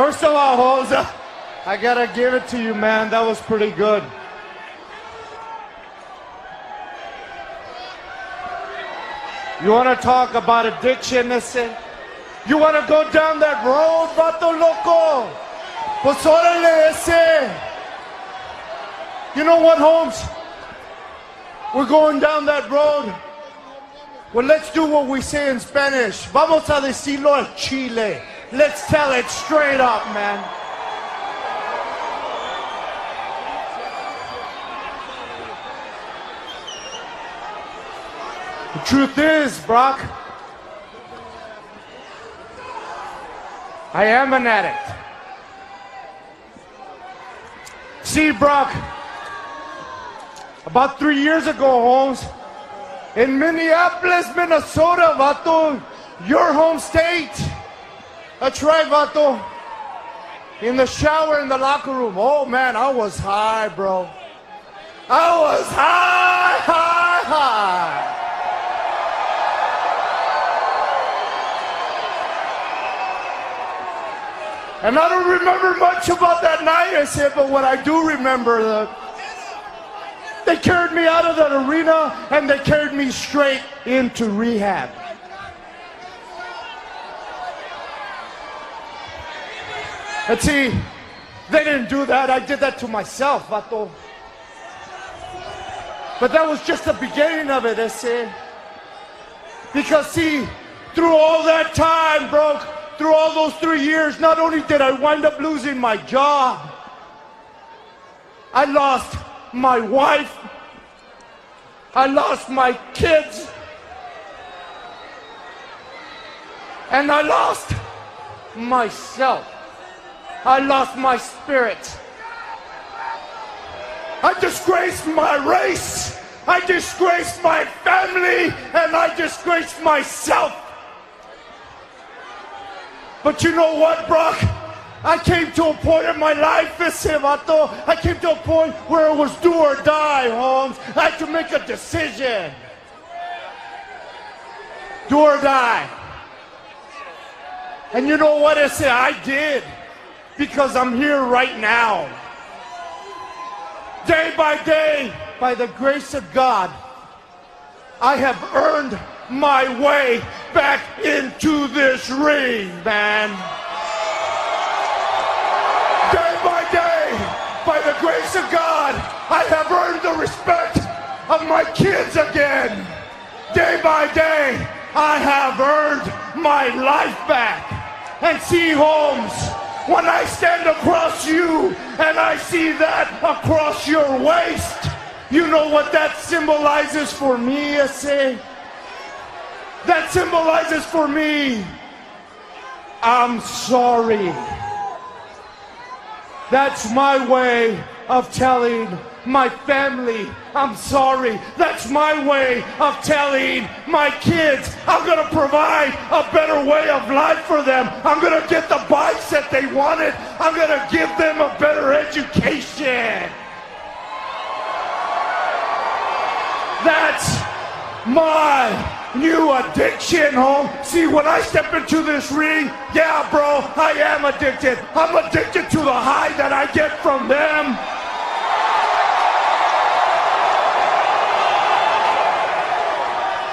First of all, Holmes, I gotta give it to you, man. That was pretty good. You wanna talk about addiction, listen? You wanna go down that road, vato loco? Pues órale ese. You know what, Holmes? We're going down that road. Well, let's do what we say in Spanish. Vamos a decirlo en Chile. Let's tell it straight up, man. The truth is, Brock, I am an addict. See, Brock, about 3 years ago, Holmes, in Minneapolis, Minnesota, vato, your home state. That's right, vato. In the shower, in the locker room. Oh, man, I was high, bro. I was high. And I don't remember much about that night, I said, but what I do remember, they carried me out of that arena and they carried me straight into rehab. And see, they didn't do that. I did that to myself, vato. But that was just the beginning of it, I said. Because see, through all that time, bro, through all those 3 years, not only did I wind up losing my job, I lost my wife, I lost my kids, and I lost myself. I lost my spirit. I disgraced my race, I disgraced my family, and I disgraced myself. But you know what, Brock? I came to a point in my life, I came to a point where it was do or die, Holmes. I had to make a decision. Do or die. And you know what, I did. Because I'm here right now. Day by day, by the grace of God, I have earned my way back into this ring, man. Day by day, by the grace of God, I have earned the respect of my kids again. Day by day, I have earned my life back. And see, Holmes, when I stand across you and I see that across your waist, you know what that symbolizes for me, I say? That symbolizes for me, I'm sorry. That's my way of telling my family I'm sorry. That's my way of telling my kids I'm gonna provide a better way of life for them. I'm gonna get the bikes that they wanted. I'm gonna give them a better education. That's my new addiction, home. See, when I step into this ring, yeah, bro, I am addicted. I'm addicted to the high that I get from them.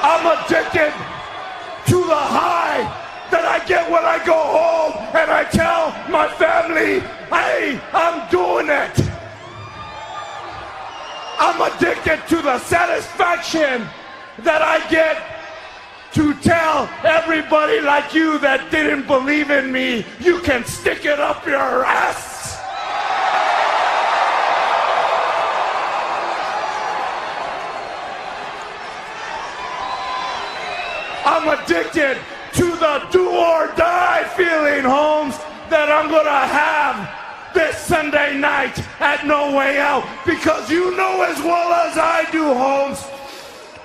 I'm addicted to the high that I get when I go home and I tell my family, hey, I'm doing it. I'm addicted to the satisfaction that I get to tell everybody like you that didn't believe in me, you can stick it up your ass. I'm addicted to the do or die feeling, Holmes, that I'm gonna have this Sunday night at No Way Out, because you know as well as I do, Holmes,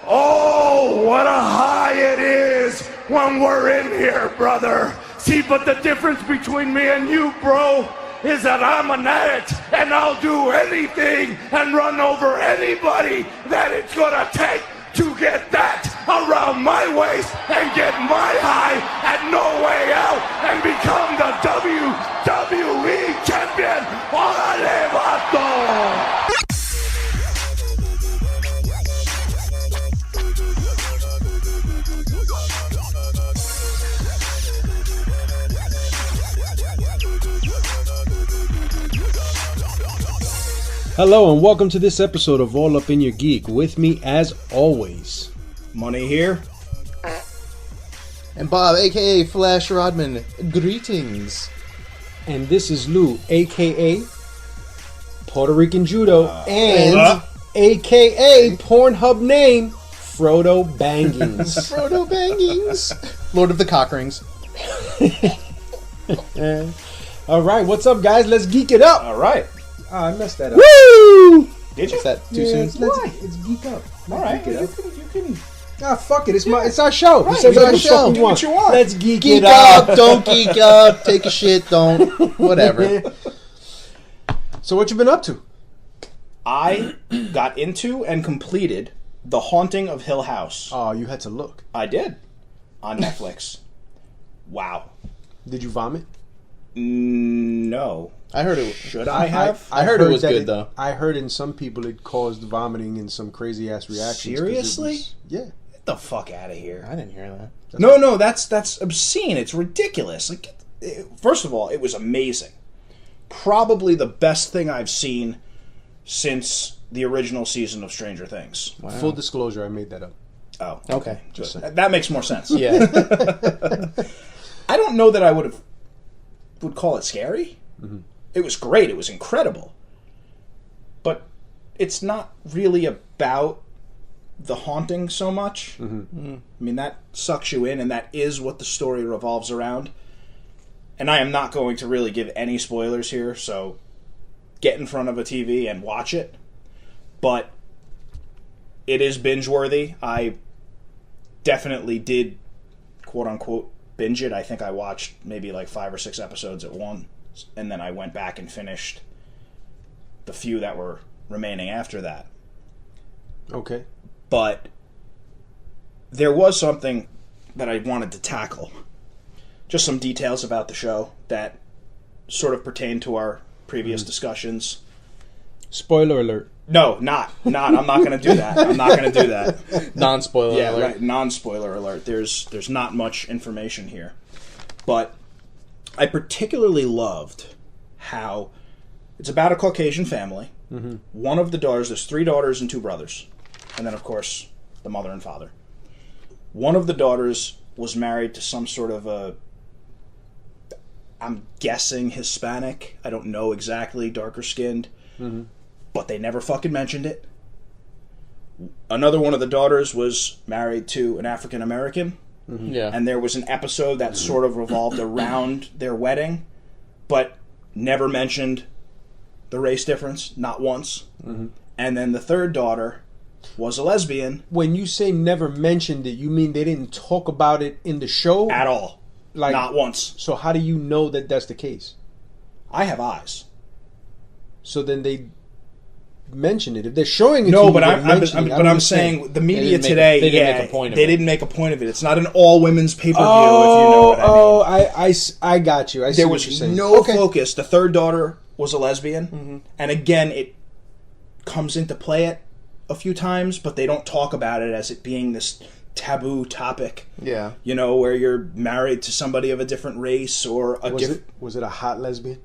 oh, what a high it is when we're in here, brother. See, but the difference between me and you, bro, is that I'm an addict and I'll do anything and run over anybody that it's gonna take to get that around my waist and get my high at No Way Out and become the WWE champion. ¡Órale, vato! Hello and welcome to this episode of All Up in Your Geek. With me, as always, Money here. And Bob, aka Flash Rodman. Greetings. and this is Lou, aka Puerto Rican Judo, and aka Pornhub name Frodo Bangings. Frodo Bangings. Lord of the Cockrings. All right, what's up, guys? Let's geek it up. All right. Oh, I messed that up. Woo! Did you? Is that too soon? It's geek up. All right. Geek it up. You can. Ah, fuck it. It's our show. Right, We say it's whatever our the fuck show. we Do want. what you want. Let's geek Geek it up. up, don't geek up. Take a shit, don't. Whatever. So what you been up to? I got into and completed The Haunting of Hill House. Oh, you had to look. I did. On Netflix. Wow. Did you vomit? No. I heard it. Should I have? I heard it was that good, though. I heard in some people it caused vomiting and some crazy ass reactions. 'cause it Seriously? was- yeah. Get the fuck out of here. I didn't hear that. No, that's obscene. It's ridiculous. Like, first of all, it was amazing. Probably the best thing I've seen since the original season of Stranger Things. Wow. Full disclosure, I made that up. Oh, Okay. Just saying. that makes more sense. Yeah. I don't know that I would call it scary. Mm-hmm. It was great. It was incredible. But it's not really about the haunting so much. Mm-hmm. I mean, that sucks you in, and that is what the story revolves around. And I am not going to really give any spoilers here, so get in front of a TV and watch it. But it is binge-worthy. I definitely did, quote-unquote, binge it. I think I watched maybe like 5 or 6 episodes at once, and then I went back and finished the few that were remaining after that. Okay. But there was something that I wanted to tackle. Just some details about the show that sort of pertain to our previous discussions. Spoiler alert. No, not. I'm not going to do that. I'm not going to do that. Non-spoiler Yeah, alert. right. Non-spoiler alert. There's not much information here. But I particularly loved how it's about a Caucasian family. Mm-hmm. One of the daughters, there's 3 daughters and 2 brothers. And then, of course, the mother and father. One of the daughters was married to some sort of a, I'm guessing Hispanic. I don't know exactly, darker skinned. Mm-hmm. But they never fucking mentioned it. Another one of the daughters was married to an African American. Mm-hmm. Yeah. And there was an episode that sort of revolved around their wedding, but never mentioned the race difference, not once. Mm-hmm. And then the third daughter was a lesbian. When you say never mentioned it, you mean they didn't talk about it in the show? At all. Like, not once. So how do you know that that's the case? I have eyes. So then they mention it. If they're showing it No, to you, but they're mentioning it. I don't I'm understand. saying the media didn't make today, they didn't make a point of they it. didn't make a point of it. It's not an all-women's pay-per-view, if you know what I mean. I got you. I see There what was you're saying. no Okay. focus. The third daughter was a lesbian. And again, it comes into play it a few times, but they don't talk about it as it being this taboo topic. Yeah. You know, where you're married to somebody of a different race or a different... Was it a hot lesbian?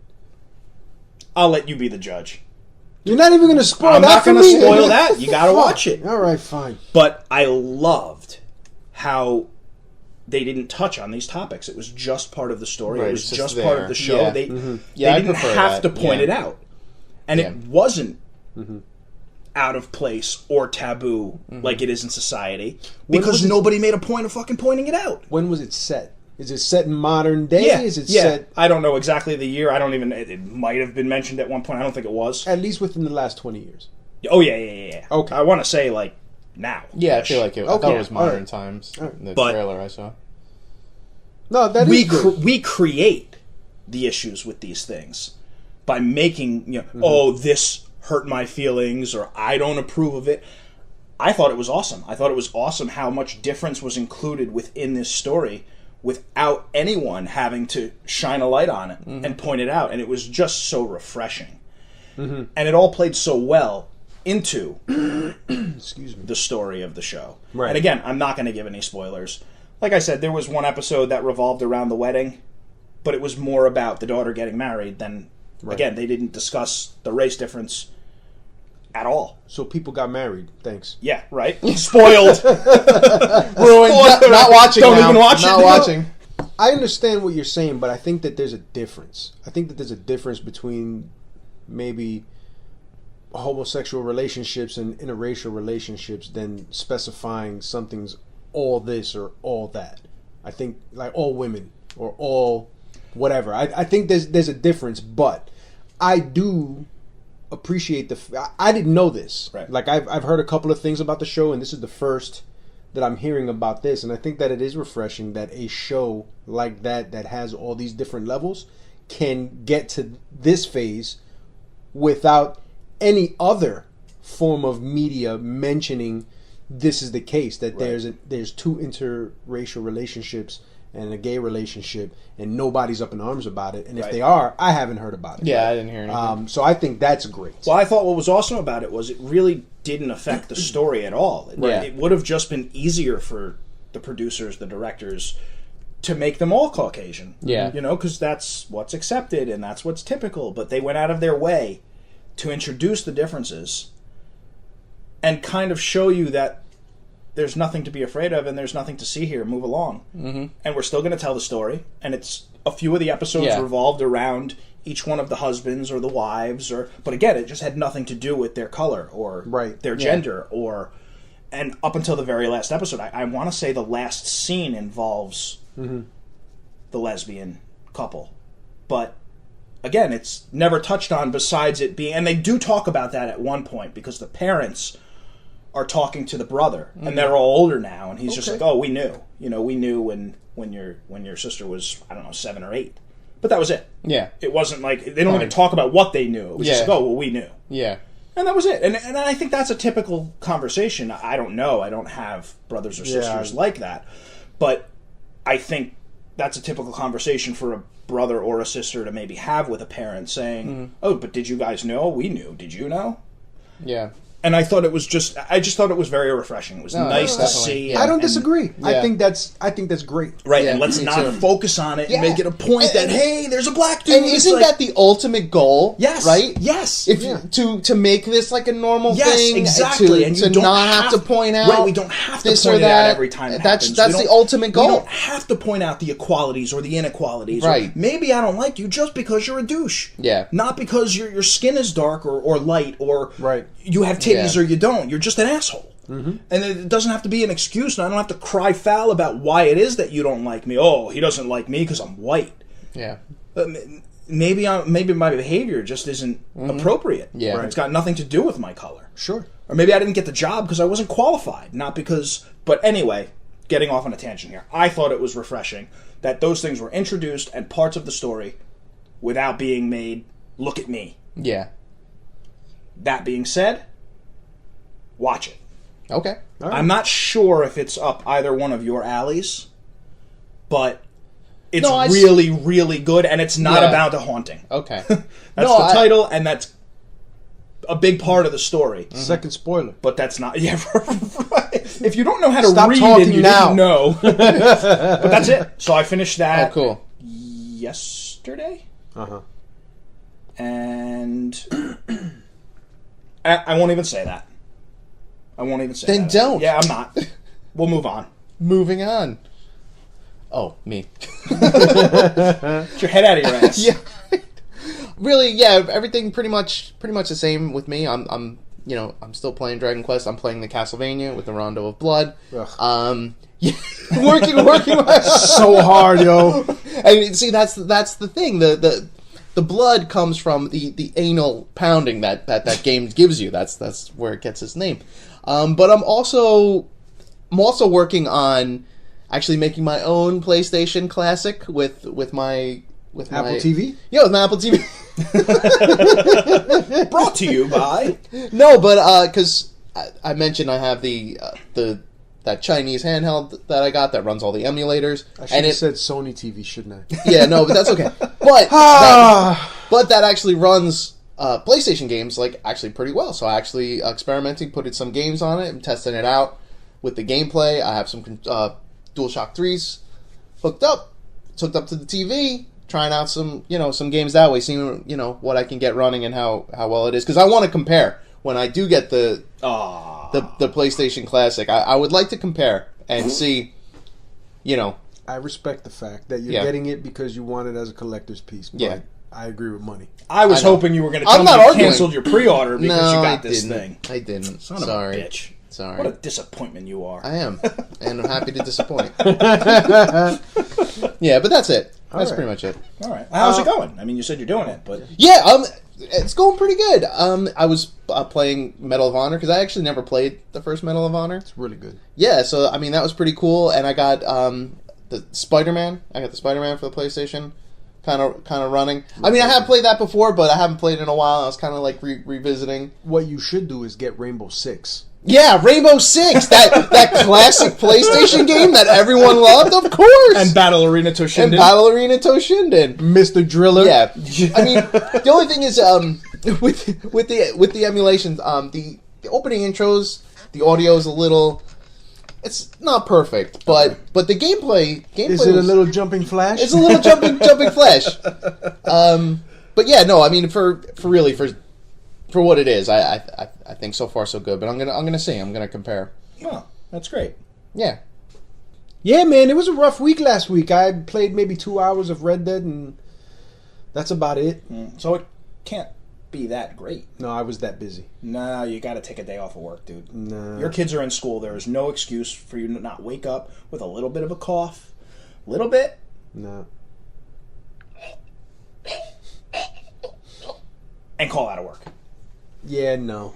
I'll let you be the judge. You're not even going to spoil I'm that not for going to me? spoil that. You got to watch it. All right, fine. But I loved how they didn't touch on these topics. It was just part of the story. Right, It was it's just just part there. of the show. Yeah. They, Yeah, I they didn't prefer have that. to point Yeah. it out. And Yeah. it wasn't out of place or taboo like it is in society because nobody made a point of fucking pointing it out. When was it set? Is it set in modern day? Yeah, Is it yeah. set I don't know exactly the year. I don't even... It might have been mentioned at one point. I don't think it was. at least within the last 20 years? Oh, yeah. Okay. I want to say, like, now. Yeah, I feel like it. I Okay, thought it was modern alright. times. The But- trailer I saw. No, that is good. we create the issues with these things by making, oh, this hurt my feelings or I don't approve of it. I thought it was awesome. I thought it was awesome how much difference was included within this story without anyone having to shine a light on it and point it out. And it was just so refreshing. And it all played so well into the story of the show. Right. And again, I'm not going to give any spoilers. Like I said, there was one episode that revolved around the wedding, but it was more about the daughter getting married than, again, they didn't discuss the race difference at all. So people got married. Thanks. Yeah, right? Spoiled. Ruined. Not watching. Don't now. even watch Not it. watching. I understand what you're saying, but I think that there's a difference. I think that there's a difference between maybe homosexual relationships and interracial relationships than specifying something's all this or all that. I think like all women or all whatever. I think there's a difference, but I do appreciate I didn't know this. Right. Like I've heard a couple of things about the show, and this is the first that I'm hearing about this, and I think that it is refreshing that a show like that has all these different levels can get to this phase without any other form of media mentioning this is the case, that there's two interracial relationships and a gay relationship, and nobody's up in arms about it. And if they are, I haven't heard about it. Yeah, I didn't hear anything. So I think that's great. Well, I thought what was awesome about it was it really didn't affect the story at all. It would have just been easier for the producers, the directors, to make them all Caucasian. Yeah. You know, because that's what's accepted and that's what's typical. But they went out of their way to introduce the differences and kind of show you that there's nothing to be afraid of and there's nothing to see here. Move along. Mm-hmm. And we're still going to tell the story. And it's a few of the episodes revolved around each one of the husbands or the wives. But again, it just had nothing to do with their color or their gender. And up until the very last episode, I want to say the last scene involves the lesbian couple. But again, it's never touched on besides it being... And they do talk about that at one point because the parents are talking to the brother, and they're all older now, and he's just like, "Oh, we knew, we knew when your sister was, I don't know, 7 or 8, but that was it. Yeah, it wasn't like they don't even talk about what they knew. It was just like, oh, well, we knew. Yeah, and that was it. And I think that's a typical conversation. I don't know. I don't have brothers or sisters like that, but I think that's a typical conversation for a brother or a sister to maybe have with a parent, saying, "Oh, but did you guys know? We knew. Did you know?" Yeah. And I thought it was I just thought it was very refreshing. It was nice to see. I don't disagree. I think that's great. Right, Yeah, and let's not focus on it and make it a point And- that, hey, there's a black dude. And isn't that the ultimate goal? Yes. Right? Yes. If to make this like a normal Yes, thing, exactly. And you to don't not have to point out. Right, we don't have to this point or it that. out every time it That's happens. That's the ultimate goal. We don't have to point out the equalities or the inequalities. Right. Or maybe I don't like you just because you're a douche. Yeah. Not because your skin is dark or light or you have titties or you don't. You're just an asshole. And it doesn't have to be an excuse, and I don't have to cry foul about why it is that you don't like me. Oh, he doesn't like me because I'm white. Yeah. Maybe my behavior just isn't appropriate. Yeah. Right. It's got nothing to do with my color. Sure. Or maybe I didn't get the job because I wasn't qualified, not because... But anyway, getting off on a tangent here. I thought it was refreshing that those things were introduced and parts of the story without being made, look at me. Yeah. That being said, watch it. Okay. All right. I'm not sure if it's up either one of your alleys, but it's really, really good, and it's not about a haunting. Okay. That's the title, and that's a big part of the story. Second spoiler. But that's not... Yeah, right. If you don't know how to Stop read talking and you now. didn't know. But that's it. So I finished that cool. yesterday. Uh-huh. And I won't even say that. I won't even say Then that. don't. Yeah, I'm not. We'll move on. Moving on. Oh, me. Get your head out of your ass. Yeah. Really, yeah, everything pretty much the same with me. I'm still playing Dragon Quest. I'm playing the Castlevania with the Rondo of Blood. Yeah, working So hard, yo. And see, that's the thing. The blood comes from the anal pounding that game gives you. That's where it gets its name. But I'm also working on actually making my own PlayStation Classic with my Apple TV? Yeah, with my Apple TV. Brought to you by... No, but because I mentioned I have that Chinese handheld that I got that runs all the emulators. I should have said Sony TV, shouldn't I? Yeah, no, but that's okay. But that actually runs PlayStation games like actually pretty well. So I actually experimenting, putting some games on it and testing it out with the gameplay. I have some DualShock 3s hooked up to the TV, trying out some games that way, seeing what I can get running and how well it is, because I want to compare when I do get the PlayStation Classic. I would like to compare and see, I respect the fact that you're getting it because you want it as a collector's piece. But Yeah. I agree with money. I was hoping you were going to tell I'm me not you arguing. canceled your pre-order because you got this didn't. thing. I didn't. Son Sorry. of a bitch. Sorry. What a disappointment you are. I am, and I'm happy to disappoint. Yeah, but that's it. That's pretty much it. All right. How's it going? I mean, you said you're doing it, but... Yeah, it's going pretty good. I was playing Medal of Honor because I actually never played the first Medal of Honor. It's really good. Yeah, so I mean that was pretty cool, and I got the Spider-Man. I got the Spider-Man for the PlayStation, kind of running. I mean, I have played that before, but I haven't played it in a while. I was kind of like revisiting. What you should do is get Rainbow Six. Yeah, Rainbow Six, that classic PlayStation game that everyone loved, of course. And Battle Arena Toshinden. And Battle Arena Toshinden. Mr. Driller. Yeah, I mean, the only thing is, with the emulations, the opening intros, the audio is a little, it's not perfect, but the gameplay Is it a little jumping flash? It's a little jumping flash. But yeah, no, I mean for what it is, I think so far so good. But I'm gonna compare. Oh, that's great. Yeah. Yeah, man, it was a rough week last week. I played maybe 2 hours of Red Dead, and that's about it. So it can't be that great. No, I was that busy. No, you got to take a day off of work, dude. No. Your kids are in school. There is no excuse for you to not wake up with a little bit of a cough. Little bit. No. And call out of work. Yeah, no.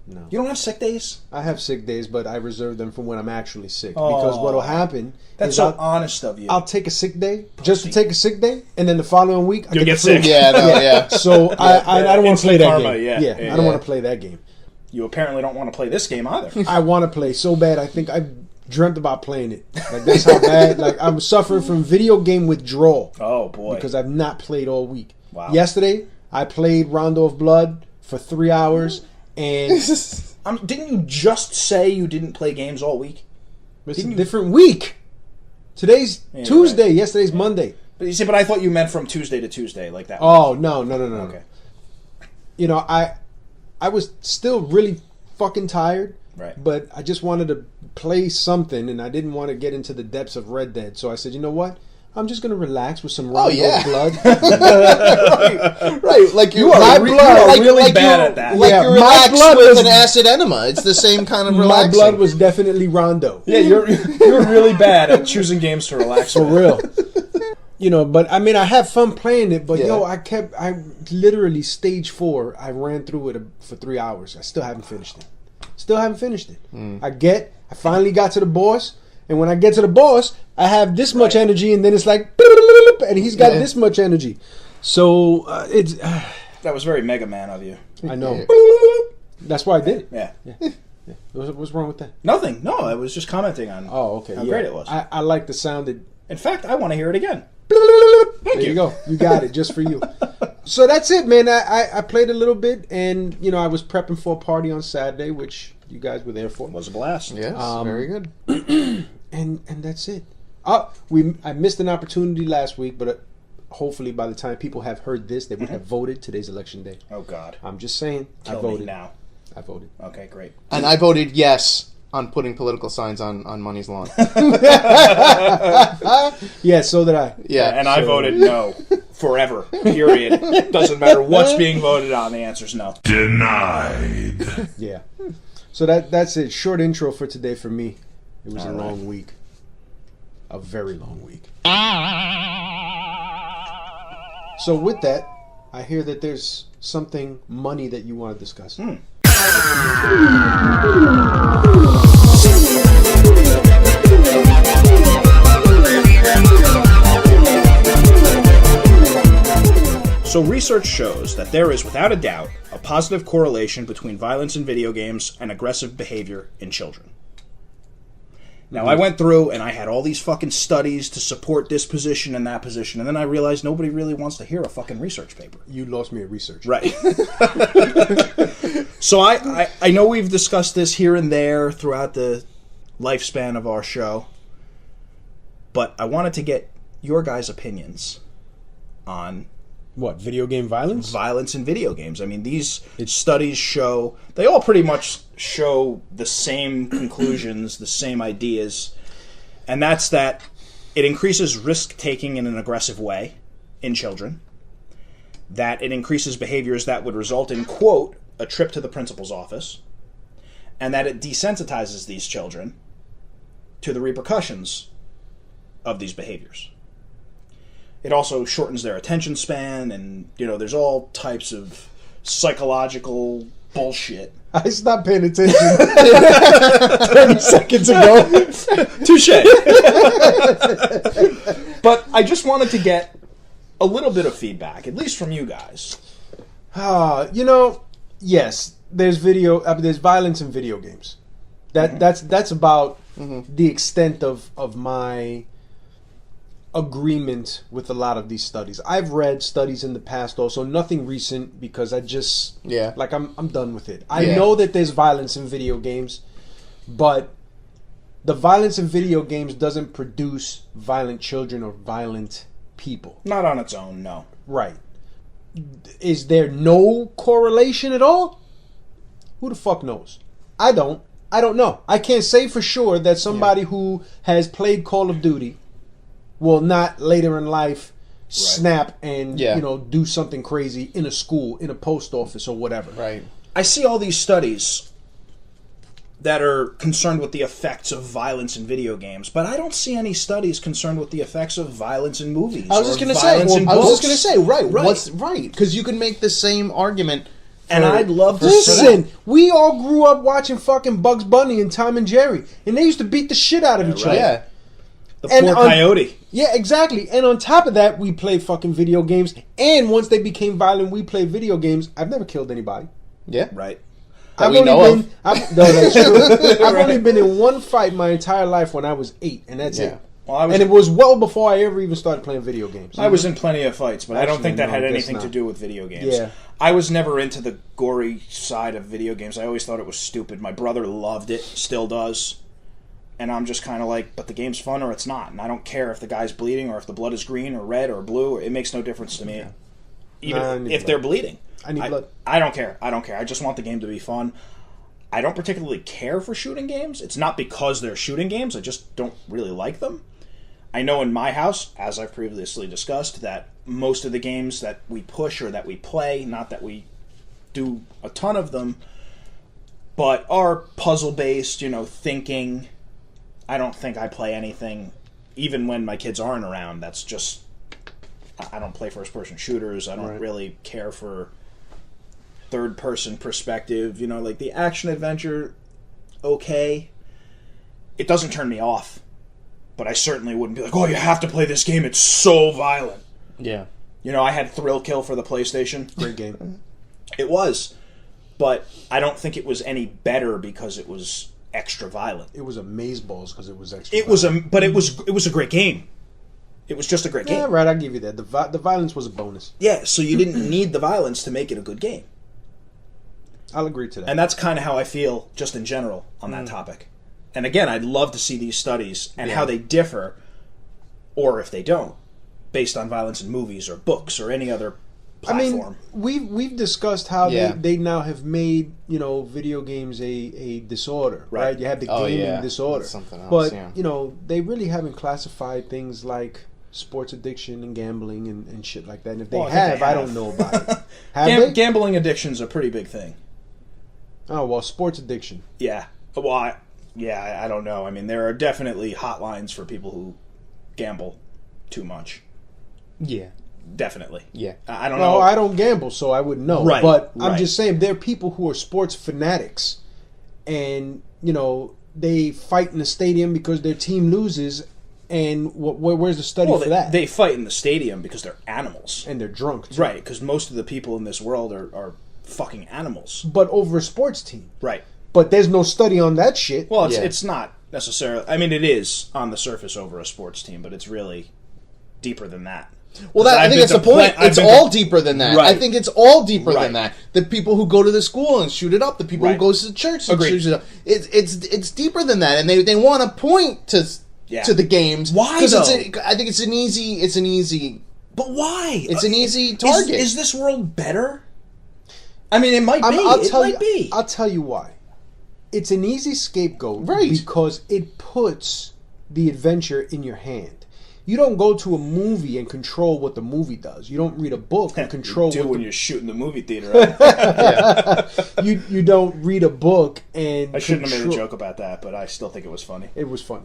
You don't have sick days? I have sick days, but I reserve them for when I'm actually sick. Because what'll happen That's is so honest of you. I'll take a sick day, just to take a sick day, and then the following week I You'll get get sick. Yeah, no, yeah. So I don't want to play that karma, game. yeah. I don't want to play that game. You apparently don't want to play this game either. I want to play so bad. I think I dreamt about playing it. Like that's how bad. Like I'm suffering from video game withdrawal. Oh boy! Because I've not played all week. Wow. Yesterday I played Rondo of Blood for 3 hours, and didn't you just say you didn't play games all week? it's a different week. Today's Tuesday. Right. Yesterday's Monday. But you see, but I thought you meant from Tuesday to Tuesday, like that. Oh no. Okay. You know, I was still really fucking tired. Right. But I just wanted to play something, and I didn't want to get into the depths of Red Dead. So I said, you know what? I'm just going to relax with some Rondo of Blood. right. Like You are really bad at that. Like Yeah, you my relax blood with was- an acid enema. It's the same kind of My relaxing. blood was definitely Rondo. Yeah, you're really bad at choosing games to relax For with. real. You know, but I mean, I had fun playing it, but Yeah. I literally stage 4, I ran through it for 3 hours. I still haven't finished it. I finally got to the boss, and when I get to the boss, I have this much energy, and then it's like, and he's got this much energy. So it's. That was very Mega Man of you. I know. That's why I did it. Yeah. What's wrong with that? Nothing. No, I was just commenting on Oh, okay. how great it was. I like the sound that. In fact, I want to hear it again. There you go. You got it, just for you. So that's it, man. I played a little bit, and you know I was prepping for a party on Saturday, which you guys were there for. It was a blast. Yes, very good. And that's it. I missed an opportunity last week, but hopefully by the time people have heard this, they would have voted. Today's election day. Oh God. I'm just saying. I Kill voted me now. I voted. Okay, great. And I voted yes on putting political signs on Money's lawn. Yeah, so did I. Yeah, And I voted no. Forever. Period. Doesn't matter what's being voted on, the answer's no. Denied. Yeah. So that's it. Short intro for today for me. It was a long week. A very long week. So with that, I hear that there's something money that you want to discuss. So research shows that there is, without a doubt, a positive correlation between violence in video games and aggressive behavior in children. Now, I went through and I had all these fucking studies to support this position and that position, and then I realized nobody really wants to hear a fucking research paper. You lost me at research. Right. So I know we've discussed this here and there throughout the lifespan of our show, but I wanted to get your guys' opinions on What, video game violence? violence in video games. I mean, these studies show, they all pretty much show the same conclusions, the same ideas, and that's that it increases risk-taking in an aggressive way in children, that it increases behaviors that would result in, quote, a trip to the principal's office, and that it desensitizes these children to the repercussions of these behaviors. It also shortens their attention span, and, there's all types of psychological bullshit. I stopped paying attention 30 seconds ago. Touche. But I just wanted to get a little bit of feedback, at least from you guys. Yes, there's violence in video games. That's about the extent of my agreement with a lot of these studies. I've read studies in the past also, nothing recent, because I just I'm done with it. I know that there's violence in video games, but the violence in video games doesn't produce violent children or violent people. Not on its own, no. Right. Is there no correlation at all? Who the fuck knows? I don't know. I can't say for sure that somebody who has played Call of Duty will not later in life snap and do something crazy in a school, in a post office, or whatever. Right. I see all these studies that are concerned with the effects of violence in video games, but I don't see any studies concerned with the effects of violence in movies. I was just going to say, right, because you can make the same argument. And I'd love to listen. We all grew up watching fucking Bugs Bunny and Tom and Jerry, and they used to beat the shit out of each other. Yeah. The poor coyote. Yeah, exactly. And on top of that, we played fucking video games. And once they became violent, we played video games. I've never killed anybody. Yeah. Right. I've only been in one fight my entire life when I was 8, and that's it. Well, and it was well before I ever even started playing video games. I was in plenty of fights, but I don't think that had anything to do with video games. Yeah. I was never into the gory side of video games. I always thought it was stupid. My brother loved it, still does. And I'm just kind of like, but the game's fun or it's not. And I don't care if the guy's bleeding or if the blood is green or red or blue. It makes no difference to me. Even if they're bleeding. I need blood. I don't care. I just want the game to be fun. I don't particularly care for shooting games. It's not because they're shooting games. I just don't really like them. I know in my house, as I've previously discussed, that most of the games that we push or that we play, not that we do a ton of them, but are puzzle-based, thinking. I don't think I play anything, even when my kids aren't around. That's just, I don't play first-person shooters. I don't really care for third-person perspective. Like the action-adventure, okay. It doesn't turn me off. But I certainly wouldn't be like, oh, you have to play this game. It's so violent. Yeah. I had Thrill Kill for the PlayStation. Great game. It was. But I don't think it was any better because it was extra violent. It was amazeballs because it was extra. It was a great game. It was just a great game. Yeah, right. I'll give you that. The violence was a bonus. Yeah, so you didn't need the violence to make it a good game. I'll agree to that. And that's kind of how I feel just in general on that topic. And again, I'd love to see these studies and how they differ, or if they don't, based on violence in movies or books or any other platform. I mean, we've discussed how they now have made video games a disorder, right? You have the gaming disorder, that's something else, but they really haven't classified things like sports addiction and gambling and shit like that. And if they have, I don't know about it. Have gambling addiction's a pretty big thing. Oh well, sports addiction. Yeah. Well, I don't know. I mean, there are definitely hotlines for people who gamble too much. Yeah. Definitely. Yeah. I don't know. Well, I don't gamble, so I wouldn't know. Right. But I'm just saying there are people who are sports fanatics and, they fight in the stadium because their team loses And where's the study for that? They fight in the stadium because they're animals. And they're drunk, too. Right, because most of the people in this world are fucking animals. But over a sports team. Right. But there's no study on that shit. Well, it's not necessarily... I mean, it is on the surface over a sports team, but it's really deeper than that. Well, I think that's the point. It's all deeper than that. Right. I think it's all deeper Right. than that. The people who go to the school and shoot it up, the people who go to the church and shoot it up. It's deeper than that, and they want to point to the games. Why? Because I think it's an easy. But why? It's an easy target. Is this world better? I mean, it might be. I'll tell you why. It's an easy scapegoat, right? Because it puts the adventure in your hand. You don't go to a movie and control what the movie does. You don't read a book and control. You do when you're shooting the movie theater. Right? You don't read a book and. I shouldn't have made a joke about that, but I still think it was funny. It was funny.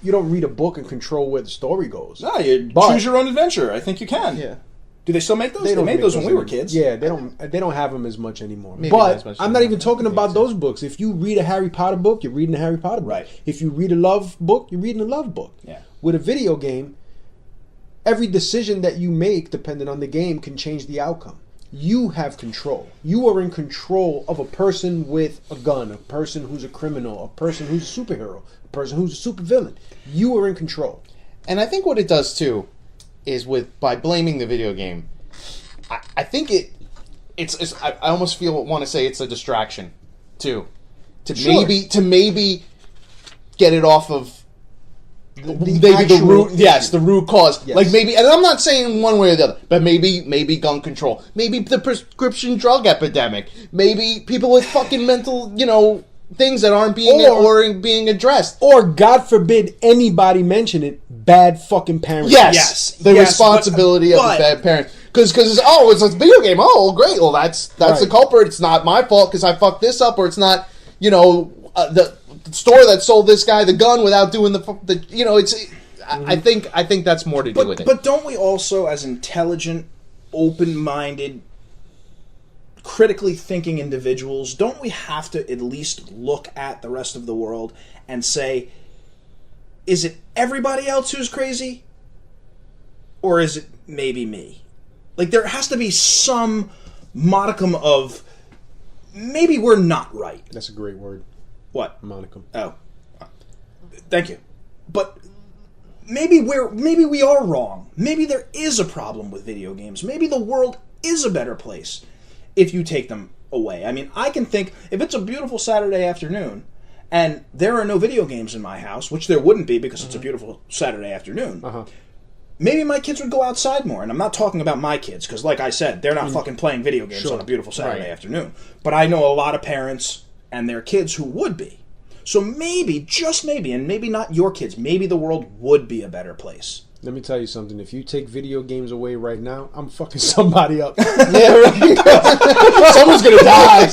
You don't read a book and control where the story goes. No, you choose your own adventure. I think you can. Yeah. Do they still make those? They made those when we were kids. Yeah, they don't have them as much anymore. Maybe but not as much I'm not even talking about those books. If you read a Harry Potter book, you're reading a Harry Potter book. Right. If you read a love book, you're reading a love book. Yeah. With a video game, every decision that you make, depending on the game, can change the outcome. You have control. You are in control of a person with a gun, a person who's a criminal, a person who's a superhero, a person who's a supervillain. You are in control. And I think what it does too is by blaming the video game, I think it's I almost want to say it's a distraction too, to maybe get it off of the root. Yes, the root cause. Yes. Like maybe, and I'm not saying one way or the other, but maybe gun control, maybe the prescription drug epidemic, maybe people with fucking mental, things that aren't being addressed. Or, God forbid, anybody mention it, bad fucking parenting. Yes. The responsibility of the bad parent. Because it's a video game. Oh, great. Well, that's the culprit. It's not my fault because I fucked this up, or it's not, the store that sold this guy the gun without doing I think that's more to do with it. But don't we also, as intelligent, open-minded, critically thinking individuals, don't we have to at least look at the rest of the world and say, is it everybody else who's crazy? Or is it maybe me? Like, there has to be some modicum of maybe we're not right. That's a great word. What? Modicum. Oh. Thank you. But maybe we are wrong. Maybe there is a problem with video games. Maybe the world is a better place if you take them away. I mean, I can think, if it's a beautiful Saturday afternoon and there are no video games in my house, which there wouldn't be because it's a beautiful Saturday afternoon, maybe my kids would go outside more. And I'm not talking about my kids because, like I said, they're not fucking playing video games on a beautiful Saturday afternoon. But I know a lot of parents and their kids who would be. So maybe, just maybe, and maybe not your kids, maybe the world would be a better place. Let me tell you something. If you take video games away right now, I'm fucking somebody up. Yeah, right. Someone's gonna die.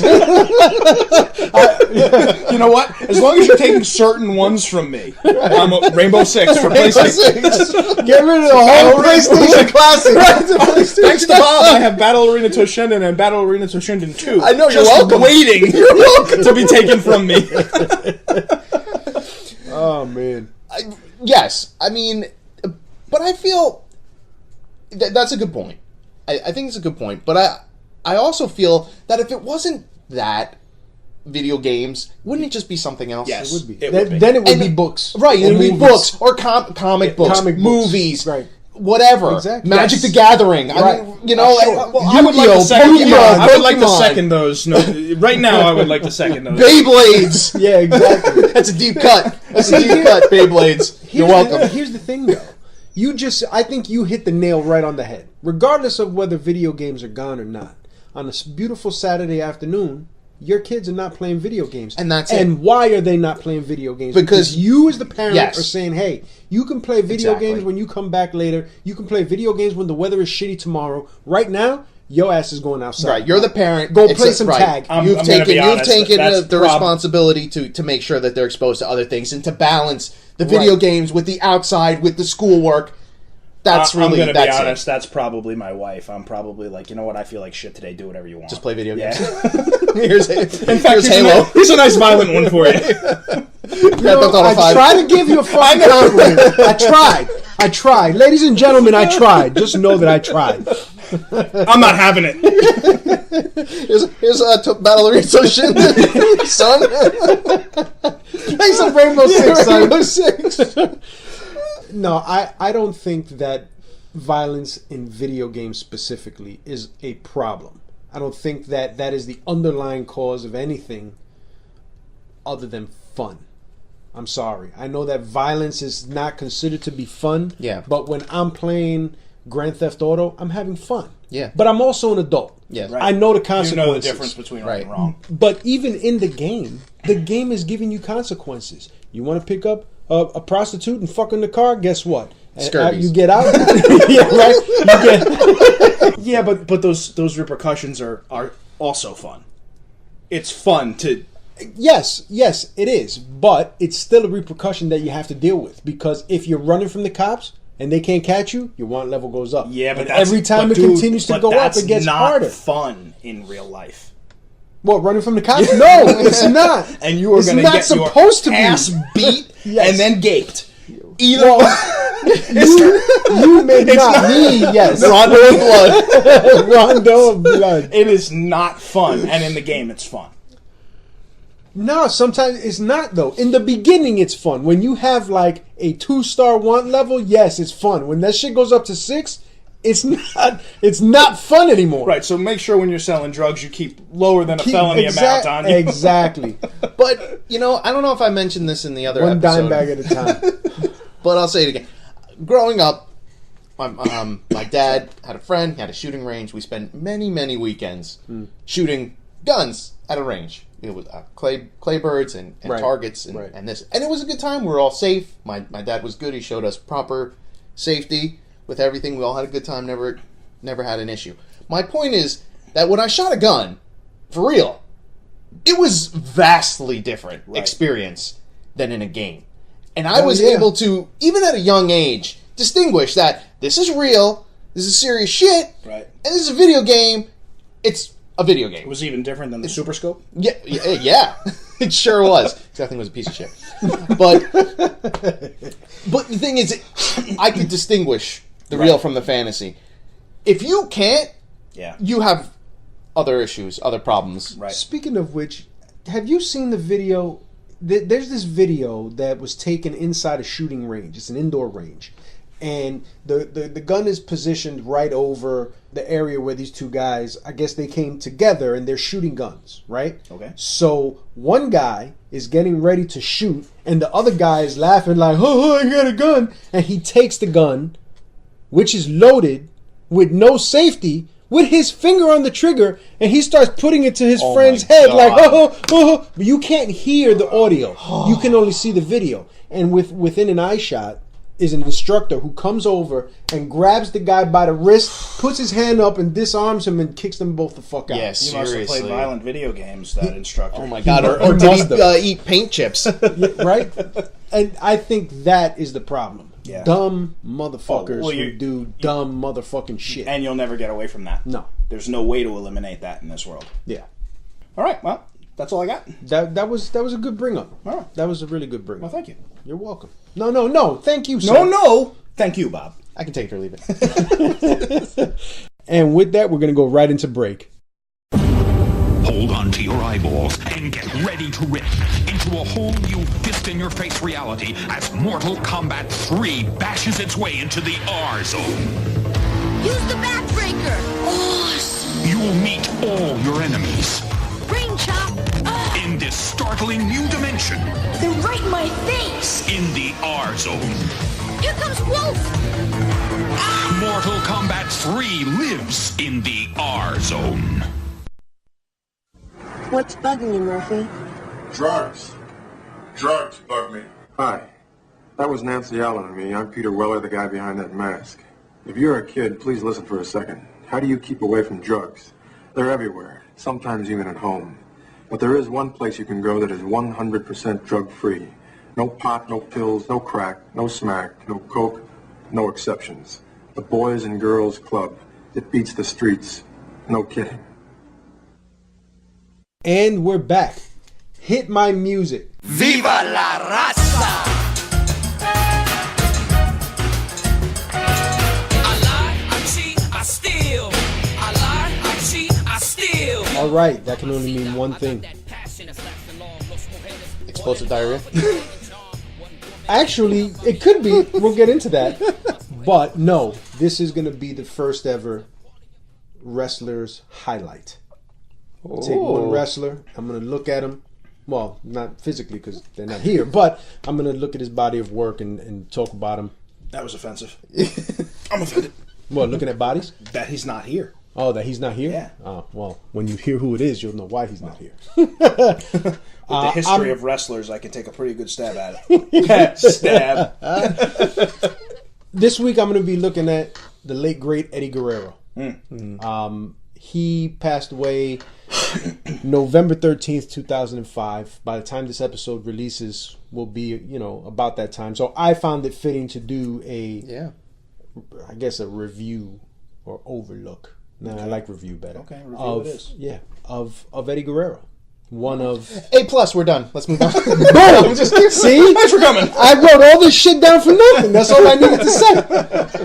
You know what? As long as you're taking certain ones from me, I'm a Rainbow Six for PlayStation. Get rid of the whole PlayStation Classic. Thanks to Bob, I have Battle Arena Toshinden and Battle Arena Toshinden 2. I know, you're just welcome. Waiting to be taken from me. Oh, man. Yes, I mean, but I feel that's a good point. I think it's a good point. But I also feel that if it wasn't that, video games, wouldn't it just be something else? Yes, it would be. It would be. Then it would be books. Right, it would be books or comic books, comic books. movies, Right. Whatever. Exactly. Magic the Gathering. Right. I mean, sure. Well, I would like to second. I would like to second those. No, right now, I would like to second those. Beyblades. Yeah, exactly. That's a deep cut. That's a deep cut. Beyblades. You're welcome. Here's the thing, though. I think you hit the nail right on the head. Regardless of whether video games are gone or not, on a beautiful Saturday afternoon, your kids are not playing video games. And that's it. And why are they not playing video games? Because you as the parent yes. are saying, hey, you can play video games when you come back later. You can play video games when the weather is shitty tomorrow. Right now, your ass is going outside. Right, you're the parent. Go play some tag. You've taken the responsibility to make sure that they're exposed to other things and to balance the video games with the outside, with the schoolwork. That's really. I'm going to be honest. That's probably my wife. I'm probably like, you know what? I feel like shit today. Do whatever you want. Just play video games. Yeah. here's In fact, Halo. Here's a nice violent one for you. I try to give you a fucking compliment. I tried. Ladies and gentlemen, I tried. Just know that I tried. I'm not having it. Here's Battle Arena Social, son. Play some Rainbow Six, son. Rainbow Six. No, I don't think that violence in video games specifically is a problem. I don't think that is the underlying cause of anything other than fun. I'm sorry. I know that violence is not considered to be fun. Yeah. But when I'm playing Grand Theft Auto, I'm having fun. Yeah. But I'm also an adult. Yeah. Right. I know the consequences. You know the difference between right and wrong. But even in the game is giving you consequences. You want to pick up a prostitute and fuck in the car? Guess what? Scurvies. You get out. Yeah, right. Yeah, but those repercussions are also fun. It's fun to. Yes, it is. But it's still a repercussion that you have to deal with. Because if you're running from the cops and they can't catch you, your want level goes up. Yeah, but every time it continues to go up, it gets harder. That's not fun in real life. What, running from the cops? No, it's not. And you are going to get supposed your ass beat Yes. and then gaped. Either you may not. Me, yes. Rondo of blood. Rondo of blood. It is not fun, and in the game, it's fun. No, sometimes it's not though. In the beginning, it's fun. When you have like a 2-star want level, yes, it's fun. When that shit goes up to 6, it's not. It's not fun anymore. Right. So make sure when you're selling drugs, you keep lower than a felony amount on you. Exactly. But I don't know if I mentioned this in the other One episode. dime bag at a time. But I'll say it again. Growing up, my dad had a friend. He had a shooting range. We spent many, many weekends shooting guns at a range. It was clay birds and Right. targets and this. And it was a good time. We were all safe. My dad was good. He showed us proper safety with everything. We all had a good time. Never had an issue. My point is that when I shot a gun, for real, it was vastly different experience than in a game. And I was able to, even at a young age, distinguish that this is real, this is serious shit, Right. and this is a video game. It's a video game. It was even different than the Super Scope. Yeah. It sure was. That thing was a piece of shit. But the thing is, I could distinguish the real from the fantasy. If you can't, you have other issues, other problems. Right. Speaking of which, have you seen the video? There's this video that was taken inside a shooting range. It's an indoor range. And the gun is positioned right over the area where these two guys, I guess they came together and they're shooting guns, right? Okay. So one guy is getting ready to shoot and the other guy is laughing like, oh, I got a gun. And he takes the gun, which is loaded with no safety, with his finger on the trigger, and he starts putting it to his friend's head like, oh. But you can't hear the audio. You can only see the video. And within an eye shot is an instructor who comes over and grabs the guy by the wrist, puts his hand up and disarms him and kicks them both the fuck out. Yes. He must have played violent video games, that instructor. Oh my God. Or did he eat paint chips? Right? And I think that is the problem. Yeah. Dumb motherfuckers Well, who do dumb motherfucking shit. And you'll never get away from that. No. There's no way to eliminate that in this world. Yeah. All right, well, that's all I got. That was a good bring up. All right. That was a really good bring Well, up. thank you. You're welcome. No. Thank you, sir. No. Thank you, Bob. I can take it or leave it. And with that, we're going to go right into break. Hold on to your eyeballs and get ready to rip into a whole new fist-in-your-face reality as Mortal Kombat 3 bashes its way into the R-Zone. Use the backbreaker! Awesome! You will meet all your enemies Brain chop! in this startling new dimension They're right in my face! in the R-Zone. Here comes Wolf! Mortal Kombat 3 lives in the R-Zone. What's bugging you, Murphy? Drugs. Drugs bug me. Hi. That was Nancy Allen and me. I'm Peter Weller, the guy behind that mask. If you're a kid, please listen for a second. How do you keep away from drugs? They're everywhere, sometimes even at home. But there is one place you can go that is 100% drug-free. No pot, no pills, no crack, no smack, no coke, no exceptions. The Boys and Girls Club. It beats the streets. No kidding. And we're back. Hit my music. Viva la raza! I lie, I cheat, I steal. I lie, I cheat, I steal. All right, that can only mean one thing. Explosive diarrhea. Actually, it could be. We'll get into that. But no, this is going to be the first ever wrestler's highlight. Take one wrestler. I'm going to look at him. Well, not physically because they're not here, but I'm going to look at his body of work and talk about him. That was offensive. I'm offended. Well, looking at bodies? That he's not here. Oh, that he's not here? Yeah. Oh, well, when you hear who it is, you'll know why he's not here. With the history of wrestlers, I can take a pretty good stab at it. Stab. This week, I'm going to be looking at the late, great Eddie Guerrero. He passed away November 13th, 2005. By the time this episode releases, will be, about that time. So I found it fitting to do a review or overlook. Nah, I like review better. Okay, review it is. Yeah, of Eddie Guerrero. One of... A+, we're done. Let's move on. Boom! See? Thanks for coming. I wrote all this shit down for nothing. That's all I needed to say.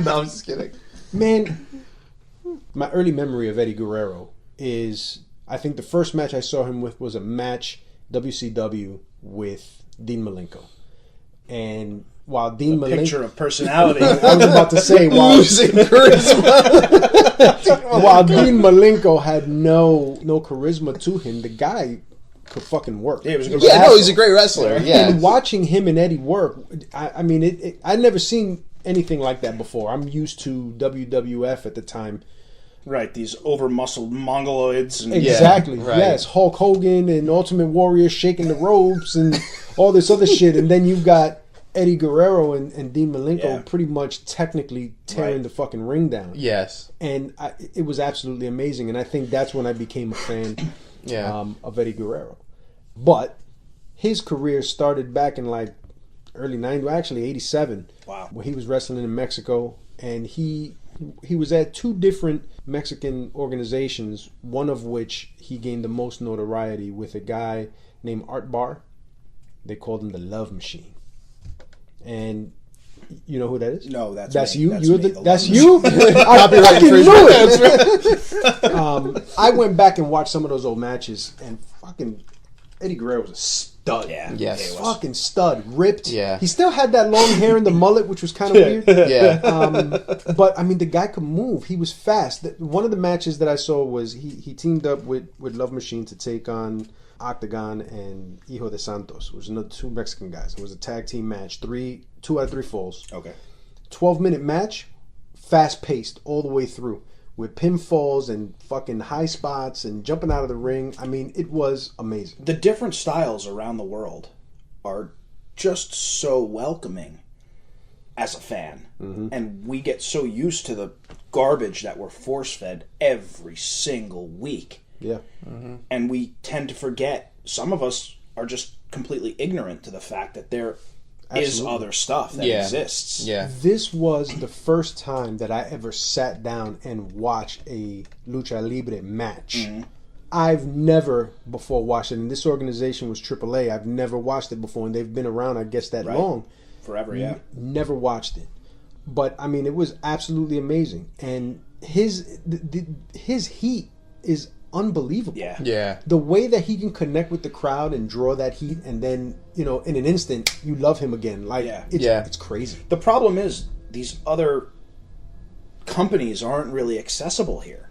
No, I'm just kidding. Man, my early memory of Eddie Guerrero is, I think the first match I saw him with was a match, WCW, with Dean Malenko. And while Dean Malenko... Picture of personality. I was about to say, while Dean Malenko had no charisma to him, the guy could fucking work. Yeah, he was a good Yeah, no, he's a great wrestler. Yeah. And watching him and Eddie work, I'd never seen anything like that before. I'm used to WWF at the time. Right, these over-muscled mongoloids. And Exactly. Yeah, right. Yes, Hulk Hogan and Ultimate Warrior shaking the ropes and all this other shit. And then you've got Eddie Guerrero and Dean Malenko pretty much technically tearing the fucking ring down. Yes. And it was absolutely amazing. And I think that's when I became a fan of Eddie Guerrero. But his career started back in like early 90s, actually 87. Wow. Where he was wrestling in Mexico. And he was at two different Mexican organizations, one of which he gained the most notoriety with a guy named Art Barr. They called him the Love Machine. And you know who that is? No, that's me. you. That's That's me. you. I fucking knew it. I went back and watched some of those old matches, and fucking Eddie Guerrero was a stud. Yeah. Yes. Fucking stud, ripped. Yeah. He still had that long hair and the mullet, which was kind of weird. Yeah. But I mean, the guy could move. He was fast. One of the matches that I saw was he teamed up with Love Machine to take on Octagon and Hijo de Santos, which was another two Mexican guys. It was a tag team match, 2 out of 3 falls. Okay. 12-minute match, fast paced all the way through, with pinfalls and fucking high spots and jumping out of the ring. I mean, it was amazing. The different styles around the world are just so welcoming as a fan. And we get so used to the garbage that we're force-fed every single week. Yeah. And we tend to forget, some of us are just completely ignorant to the fact that there is other stuff that exists. Yeah. This was the first time that I ever sat down and watched a lucha libre match. I've never before watched it, and this organization was AAA. I've never watched it before, and they've been around, I guess, that long. Forever, yeah. Never watched it. But, I mean, it was absolutely amazing. And his heat is unbelievable. Yeah. The way that he can connect with the crowd and draw that heat, and then, in an instant, you love him again. Like, it's crazy. The problem is, these other companies aren't really accessible here.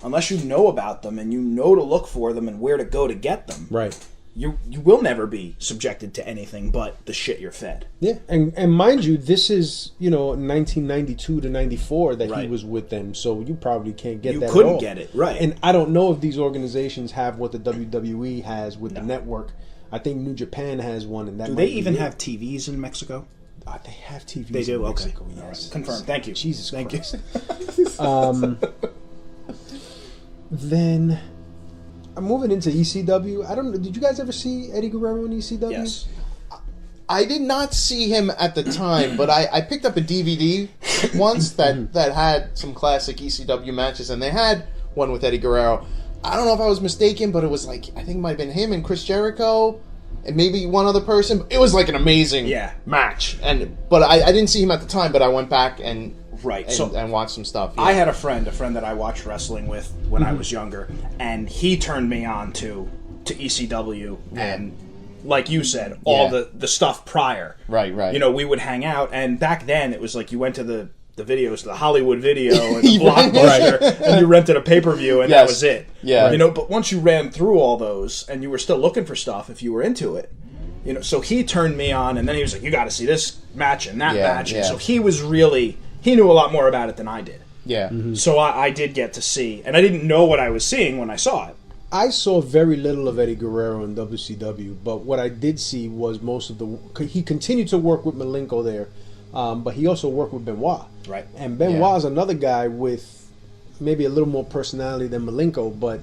Unless you know about them and you know to look for them and where to go to get them. Right. You will never be subjected to anything but the shit you're fed. Yeah, and mind you, this is 1992 to 94 that he was with them, so you probably can't get that. You couldn't at all. get it, right? And I don't know if these organizations have what the WWE has with the network. I think New Japan has one, and that. Do they even have TVs in Mexico? They have TVs. They do. In Mexico, Okay. yes. All right. Confirmed. Thank you. Jesus Thank Christ. you. Then I'm moving into ECW. I don't know. Did you guys ever see Eddie Guerrero in ECW? Yes. I did not see him at the time, but I picked up a DVD once that had some classic ECW matches, and they had one with Eddie Guerrero. I don't know if I was mistaken, but it was like, I think it might have been him and Chris Jericho and maybe one other person. It was like an amazing match, but I didn't see him at the time. But I went back and watched some stuff. Yeah. I had a friend that I watched wrestling with when I was younger, and he turned me on to ECW and, like you said, all the stuff prior. Right. You know, we would hang out, and back then it was like you went to the videos, the Hollywood Video and the Blockbuster, and you rented a pay-per-view, and that was it. Yeah. You know, but once you ran through all those, and you were still looking for stuff if you were into it, you know, so he turned me on, and then he was like, you got to see this match and that match. And so he was really, he knew a lot more about it than I did. Yeah. So I did get to see, and I didn't know what I was seeing when I saw it. I saw very little of Eddie Guerrero in WCW, but what I did see was most of the... He continued to work with Malenko there, but he also worked with Benoit. Right. And Benoit is another guy with maybe a little more personality than Malenko, but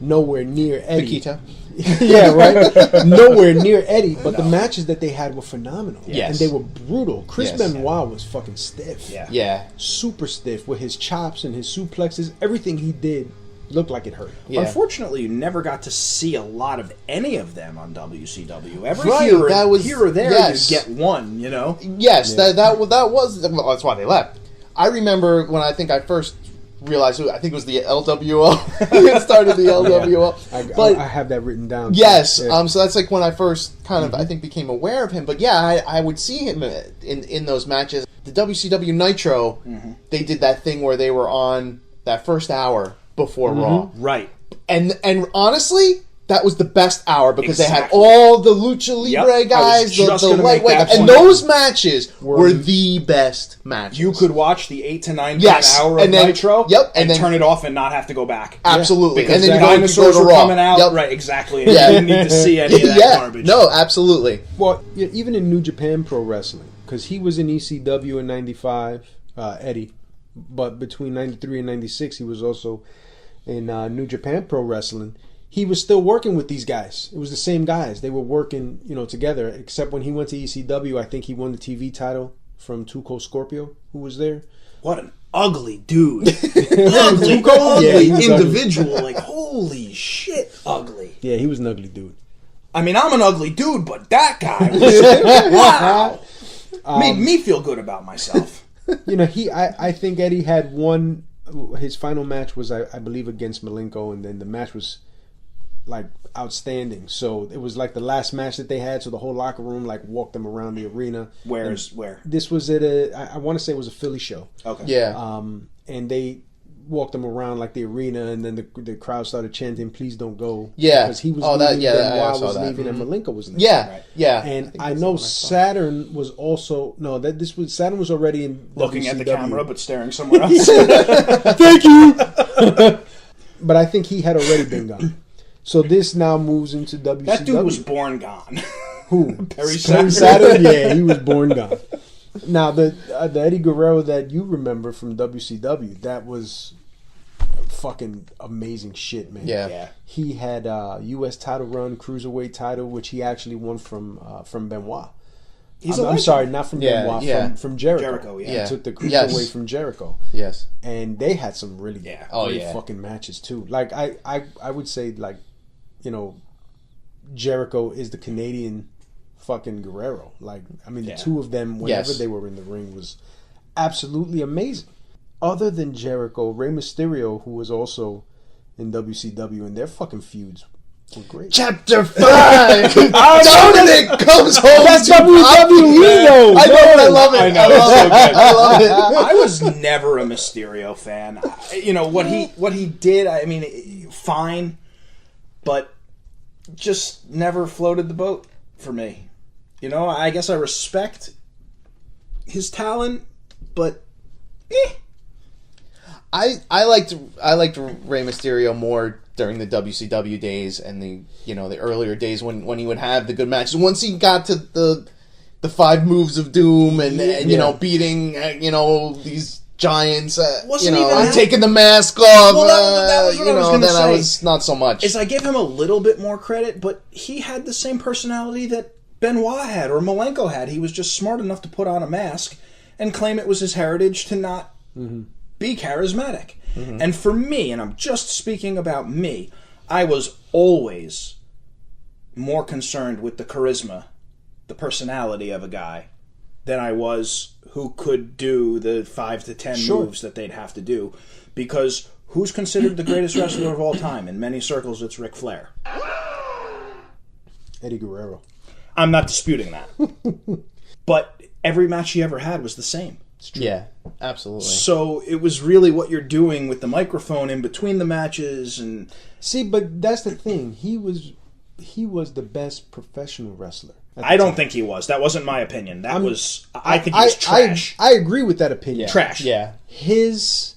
nowhere near Eddie. Nikita. Yeah, right? Nowhere near Eddie, but the matches that they had were phenomenal. Yes. And they were brutal. Chris Yes. Benoit was fucking stiff. Yeah. Super stiff with his chops and his suplexes. Everything he did looked like it hurt. Yeah. Unfortunately, you never got to see a lot of any of them on WCW. Right, Here or there, yes. you get one, you know? Yes, that was well, that's why they left. I remember when I first realized, I think it was the LWO. It started the LWO. But I have that written down. Yes, Yeah. so that's like when I first kind of I think became aware of him. But yeah, I would see him in those matches. The WCW Nitro, they did that thing where they were on that first hour before Raw. Right. And honestly, that was the best hour because they had Exactly. all the Lucha Libre guys, the lightweight, and those matches were the best matches. You could watch the 8 to 9 hour of and then, Nitro and then turn it off and not have to go back. Absolutely. Because And then the you dinosaurs go to were Raw. coming out. Yep. Right, exactly. And you didn't need to see any of that garbage. No, absolutely. Well, yeah, even in New Japan Pro Wrestling, because he was in ECW in '95, Eddie, but between '93 and '96, he was also in New Japan Pro Wrestling. He was still working with these guys. It was the same guys. They were working, together. Except when he went to ECW, I think he won the TV title from Tuco Scorpio, who was there. What an ugly dude. ugly individual. Like, holy shit, ugly. Yeah, he was an ugly dude. I mean, I'm an ugly dude, but that guy was, wow. Made me feel good about myself. I think Eddie had one. His final match was, I believe, against Malenko, and then the match was like outstanding. So it was like the last match that they had. So the whole locker room like walked them around the arena. Where? This was at I want to say it was a Philly show. Okay. Yeah. And they walked them around like the arena, and then the crowd started chanting, "Please don't go." Yeah. Because he was leaving, Benoit was leaving, and Malenko was leaving. Yeah. Right. Yeah. And I know Saturn was also Saturn was already in looking WCW. at the camera but staring somewhere else. Thank you. But I think he had already been gone. So this now moves into WCW. That dude was born gone. Who? Perry Saturn? Yeah, he was born gone. Now, the Eddie Guerrero that you remember from WCW, that was fucking amazing shit, man. Yeah. He had a U.S. title run, cruiserweight title, which he actually won from Benoit. I'm sorry, not from Benoit, from Jericho. Jericho, yeah. He took the cruiserweight from Jericho. Yes. And they had some really great fucking matches too. Like I would say, like, Jericho is the Canadian fucking Guerrero. Like, I mean, the two of them, whenever they were in the ring, was absolutely amazing. Other than Jericho, Rey Mysterio, who was also in WCW, and their fucking feuds were great. Chapter 5! Dominic comes home. That's WWE, though. I know, but I love it. I love it. I was never a Mysterio fan. What he did, I mean, fine, but just never floated the boat for me. I guess I respect his talent, but I liked Rey Mysterio more during the WCW days and the earlier days when he would have the good matches. Once he got to the 5 moves of doom and beating these giants, and taking the mask off. Well, that was what I was going to say. I was not so much. I give him a little bit more credit, but he had the same personality that Benoit had or Malenko had. He was just smart enough to put on a mask and claim it was his heritage to not be charismatic. And for me, and I'm just speaking about me, I was always more concerned with the charisma, the personality of a guy, than I was who could do the 5 to 10 moves that they'd have to do. Because who's considered the greatest wrestler of all time? In many circles, it's Ric Flair. Eddie Guerrero. I'm not disputing that. But every match he ever had was the same. Yeah, absolutely. So it was really what you're doing with the microphone in between the matches. And see, but that's the thing. He was the best professional wrestler. I don't think he was. That wasn't my opinion. I think he was trash. I agree with that opinion. Trash. Yeah. His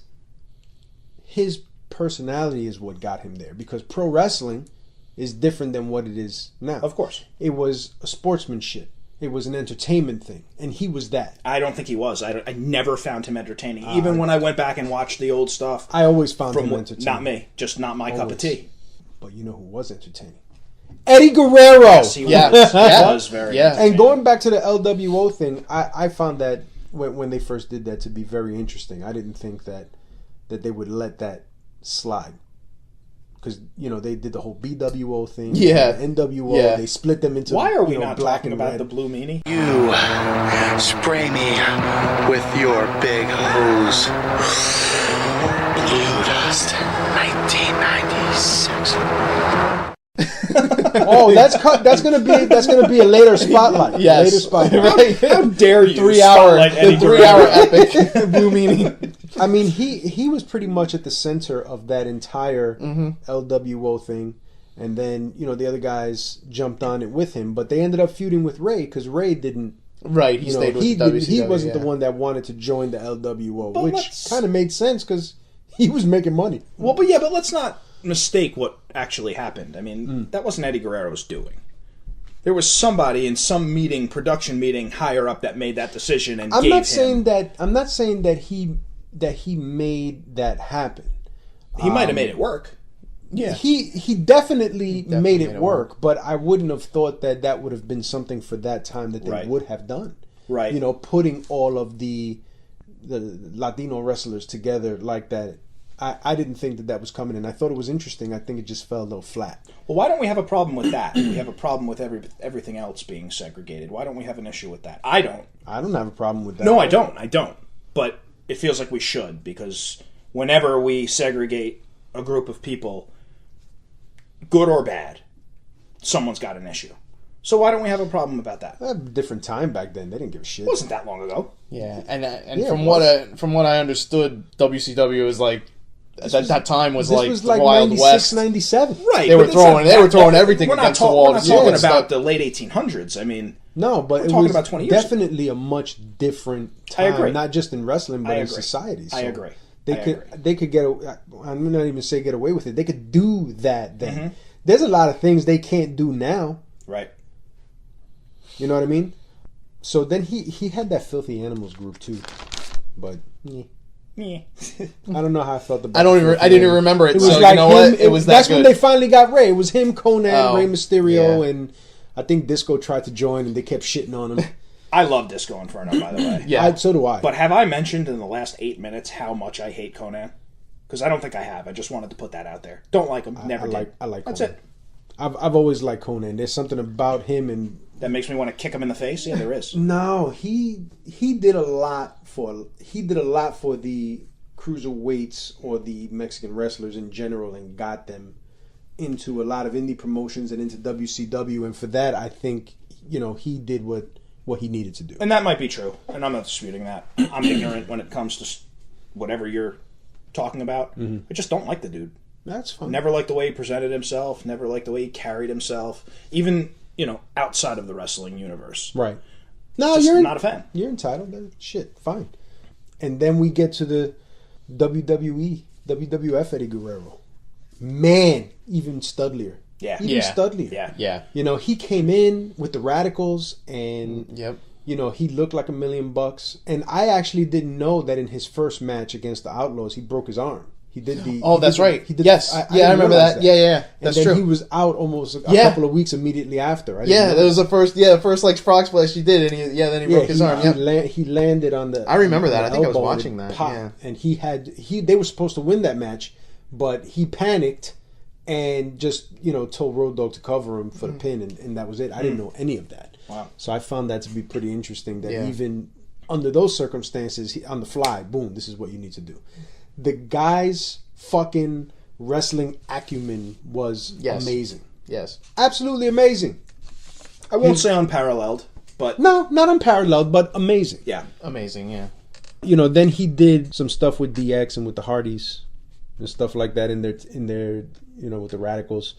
personality is what got him there, because pro wrestling is different than what it is now. Of course. It was a sportsmanship. It was an entertainment thing, and he was that. I don't think he was. I never found him entertaining. Even when I went back and watched the old stuff. I always found him entertaining. Not me. Just not my cup of tea. But you know who was entertaining? Eddie Guerrero! Yes, he was very entertaining. And going back to the LWO thing, I found that when they first did that to be very interesting. I didn't think that they would let that slide. Because, they did the whole BWO thing. Yeah. NWO. Yeah. They split them into, Why are we not black talking and about red. the Blue Meanie? You spray me with your big hose. Blue Dust 1996. Oh, that's gonna be a later spotlight. Yes. Later spotlight. Right. How dare you? 3-hour Eddie Guerrero. 3-hour epic Blue Meanie. I mean, he was pretty much at the center of that entire LWO thing, and then the other guys jumped on it with him, but they ended up feuding with Ray because Ray didn't. Right, he stayed with the WCW. He wasn't the one that wanted to join the LWO, But which kind of made sense because he was making money. Well, but let's not mistake what actually happened. I mean, that wasn't Eddie Guerrero's doing. There was somebody in some production meeting higher up that made that decision and I'm not saying that he made that happen. He might have made it work. Yeah, he definitely made it work, but I wouldn't have thought that would have been something for that time that they would have done. Right. Putting all of the Latino wrestlers together like that. I didn't think that was coming, and I thought it was interesting. I think it just fell a little flat. Well, why don't we have a problem with that? We have a problem with everything else being segregated. Why don't we have an issue with that? I don't. I don't have a problem with that. No, I don't. But it feels like we should, because whenever we segregate a group of people, good or bad, someone's got an issue. So why don't we have a problem about that? A different time back then. They didn't give a shit. It wasn't that long ago. Yeah, and from what I understood, WCW was like that time was like the Wild 96, West. 97. Right. They were throwing everything against the wall. We're not talking about the late 1800s. I mean, no, but we're it talking was about 20 years definitely a much different time. I agree. Not just in wrestling, but I in agree. society. So I agree. They could get. I'm not even say get away with it. They could do that then. Mm-hmm. There's a lot of things they can't do now. Right. You know what I mean? So then he had that Filthy Animals group too, but I don't know how I felt about. I didn't even remember it. It was so like you know him, what? It was that's that when good. they finally got Ray. It was him, Conan, Rey Mysterio, yeah. and I think Disco tried to join, and they kept shitting on him. I love Disco Inferno, by the way. Yeah, so do I. But have I mentioned in the last 8 minutes how much I hate Conan? Because I don't think I have. I just wanted to put that out there. Don't like him. Never did. I like. That's Conan. it. I've always liked Conan. There's something about him and that makes me want to kick him in the face. Yeah, there is. No, he did a lot for the cruiserweights or the Mexican wrestlers in general, and got them into a lot of indie promotions and into WCW. And for that, I think he did what he needed to do. And that might be true. And I'm not disputing that. I'm ignorant when it comes to whatever you're talking about. Mm-hmm. I just don't like the dude. That's fine. Never liked the way he presented himself. Never liked the way he carried himself. Even, outside of the wrestling universe. Right. No, you're not a fan. You're entitled. Shit, fine. And then we get to the WWF Eddie Guerrero. Man, even studlier. Yeah. Even studlier. Yeah. He came in with the Radicals and... Yep. He looked like $1 million. And I actually didn't know that in his first match against the Outlaws, he broke his arm. He did the... Oh, that's right. Yes. I remember that. Yeah. That's and then true. he was out almost a couple of weeks immediately after. That was the first like frog splash he did, and then he broke his arm. He landed on the... I remember that. I think I was watching that. And they were supposed to win that match, but he panicked and just, told Road Dogg to cover him for the pin, and that was it. I didn't know any of that. Wow. So I found that to be pretty interesting, that even under those circumstances, on the fly, boom, this is what you need to do. The guy's fucking wrestling acumen was amazing. Yes. Absolutely amazing. I won't say unparalleled, but... No, not unparalleled, but amazing. Yeah. Amazing, yeah. Then he did some stuff with DX and with the Hardys and stuff like that in their with the Radicals,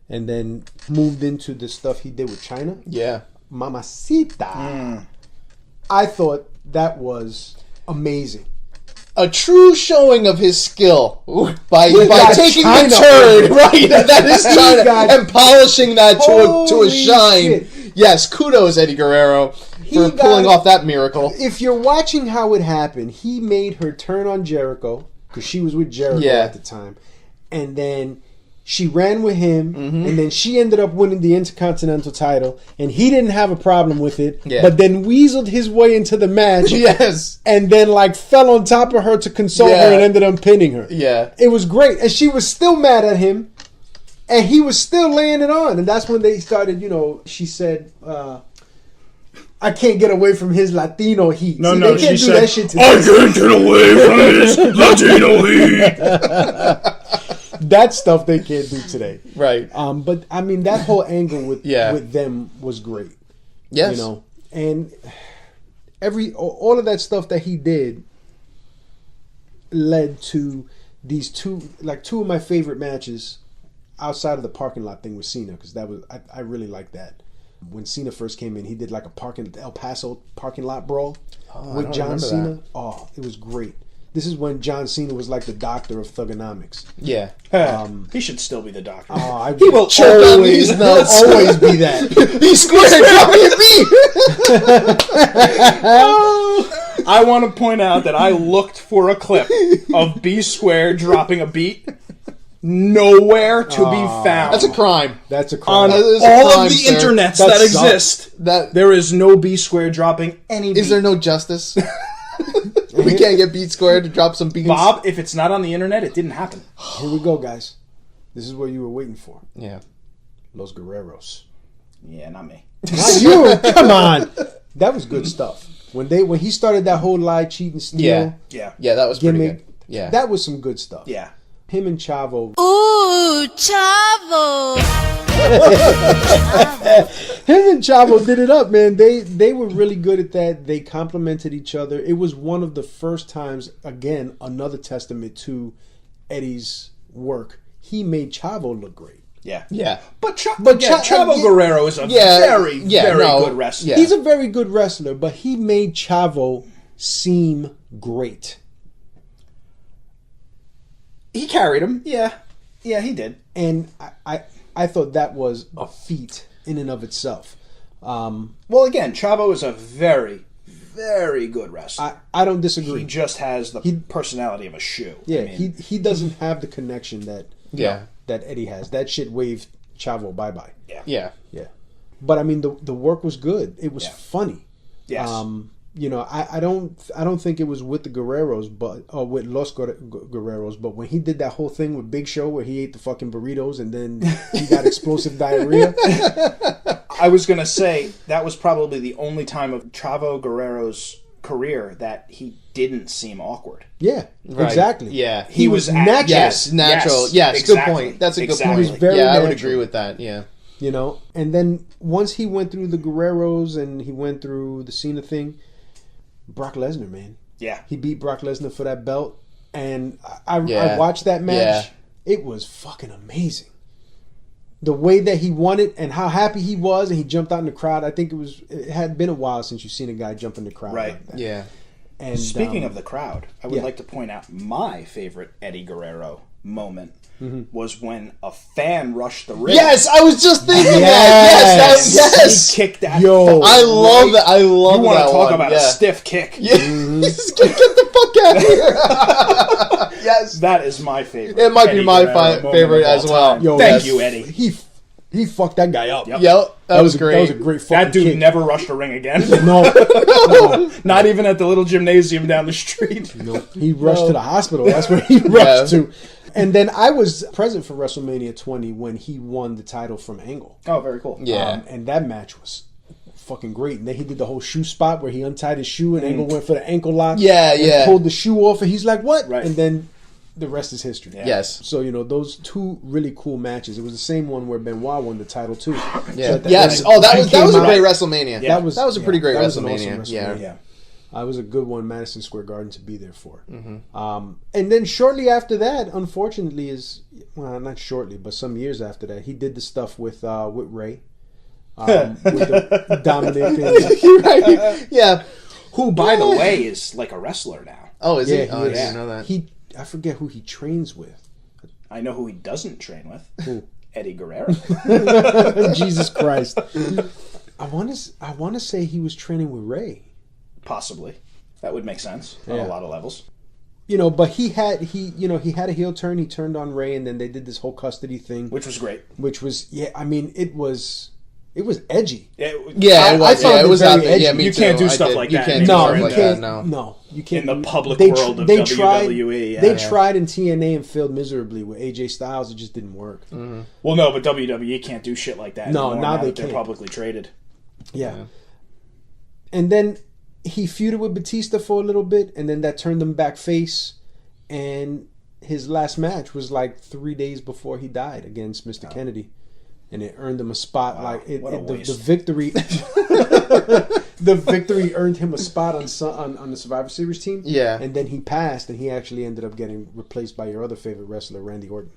and then moved into the stuff he did with China. Yeah. Mamacita. I thought that was amazing. A true showing of his skill by taking China the turd, right? That is China, and polishing that to a shine. Shit. Yes, kudos, Eddie Guerrero, for pulling off that miracle. If you're watching how it happened, he made her turn on Jericho, because she was with Jericho at the time, and then she ran with him, and then she ended up winning the Intercontinental title, and he didn't have a problem with it, but then weaseled his way into the match, and then fell on top of her to console her and ended up pinning her. Yeah. It was great, and she was still mad at him, and he was still laying it on, and that's when they started, she said, I can't get away from his Latino heat. No, See, no, they can't she do said, that shit to I can't get away from his Latino heat. That stuff they can't do today. Right. But I mean, that whole angle with them was great. Yes. And all of that stuff that he did led to these two of my favorite matches outside of the parking lot thing with Cena, because that was I really liked that. When Cena first came in, he did like a El Paso parking lot brawl with John Cena. That. Oh, it was great. This is when John Cena was like the doctor of thugonomics. Yeah. He should still be the doctor. He will always be that. B squared, drop me a beat. I want to point out that I looked for a clip of B squared dropping a beat. Nowhere to be found. That's a crime. That's a crime. On all of the internets that exist, there is no B squared dropping any beat. Is there no justice? We can't get beat squared to drop some beats. Bob, if it's not on the internet, it didn't happen. Here we go, guys. This is what you were waiting for. Yeah. Los Guerreros. Yeah, not me. Not you. Come on. That was good stuff. When he started that whole lie, cheat, and steal. Yeah, that was pretty gimmick, good. Yeah. That was some good stuff. Yeah. Him and Chavo. Ooh, Chavo. Him and Chavo did it up, man. They were really good at that. They complemented each other. It was one of the first times, again, another testament to Eddie's work. He made Chavo look great. Yeah. Yeah. But Chavo Guerrero is a very good wrestler. Yeah. He's a very good wrestler, but he made Chavo seem great. He carried him. Yeah, he did. And I thought that was a feat in and of itself. Well, again, Chavo is a very, very good wrestler. I don't disagree. He just has the personality of a shoe. Yeah, he doesn't have the connection that Eddie has. That shit waved Chavo bye-bye. Yeah. But I mean, the work was good. It was funny. Yes. I don't think it was with the Guerreros, with Los Guerreros, but when he did that whole thing with Big Show where he ate the fucking burritos and then he got explosive diarrhea. I was going to say that was probably the only time of Chavo Guerrero's career that he didn't seem awkward. Yeah, right. Exactly. Yeah. He was natural. Yes, natural. Yes, exactly. Good point. That's a good point. He was very I would natural. agree with that, yeah. And then once he went through the Guerreros and he went through the Cena thing, Brock Lesnar, man. Yeah. He beat Brock Lesnar for that belt. And I watched that match. Yeah. It was fucking amazing. The way that he won it and how happy he was, and he jumped out in the crowd. I think it had been a while since you've seen a guy jump in the crowd like that. Yeah. And speaking of the crowd, I would like to point out my favorite Eddie Guerrero moment was when a fan rushed the ring. Yes, I was just thinking that. Yes. He kicked that. Yo, I love that. I love that. You want to talk one. about a stiff kick? Yeah. Just get the fuck out of here. Yes. That is my favorite. It might be Eddie my Guerrero favorite moment of as all well. time. Yo, Thank you, Eddie. He fucked that guy up. Yep. That was great. That was a great fucking That dude kick. never rushed a ring again. No. Not even at the little gymnasium down the street. No. He rushed to the hospital. That's where he rushed to. And then I was present for WrestleMania 20 when he won the title from Angle. Oh, very cool. Yeah. And that match was fucking great. And then he did the whole shoe spot where he untied his shoe and Angle went for the ankle lock. Yeah, and yeah. pulled the shoe off and he's like, what? Right. And then the rest is history. Yeah. Yes. So, those two really cool matches. It was the same one where Benoit won the title too. Yeah. So Yes. when That he was came a out- great WrestleMania. Yeah. That was a pretty great that was an WrestleMania. awesome Yeah. Yeah. It was a good one, Madison Square Garden, to be there for. Mm-hmm. And then shortly after that, unfortunately, not shortly, but some years after that, he did the stuff with Ray, with the Dominic, and, Right. Yeah. Who, by the way, is like a wrestler now. Oh, is he? yeah, Oh, I didn't know that. I forget who he trains with. I know who he doesn't train with. Who? Eddie Guerrero. Jesus Christ! I want to say he was training with Ray. Possibly. That would make sense on Yeah. a lot of levels. But he had a heel turn. He turned on Ray, and then they did this whole custody thing, Which was great. which was it was edgy. Yeah, I it was. found Yeah, it it was very out there. edgy. Yeah, me You too. can't do I stuff did. like you that Can't do No, stuff you like can't. that, no. You can't. In the public They world of they WWE. Yeah. They tried in TNA and failed miserably with AJ Styles. It just didn't work. Well, no, but WWE can't do shit like that. No, anymore now they that they're can't. publicly traded. Yeah. And then he feuded with Batista for a little bit, and then that turned him back face. And his last match was like 3 days before he died against Mr. Kennedy, and it earned him a spot. Like what a the waste. victory, the victory earned him a spot on the Survivor Series team. Yeah. and then he passed, and he actually ended up getting replaced by your other favorite wrestler, Randy Orton.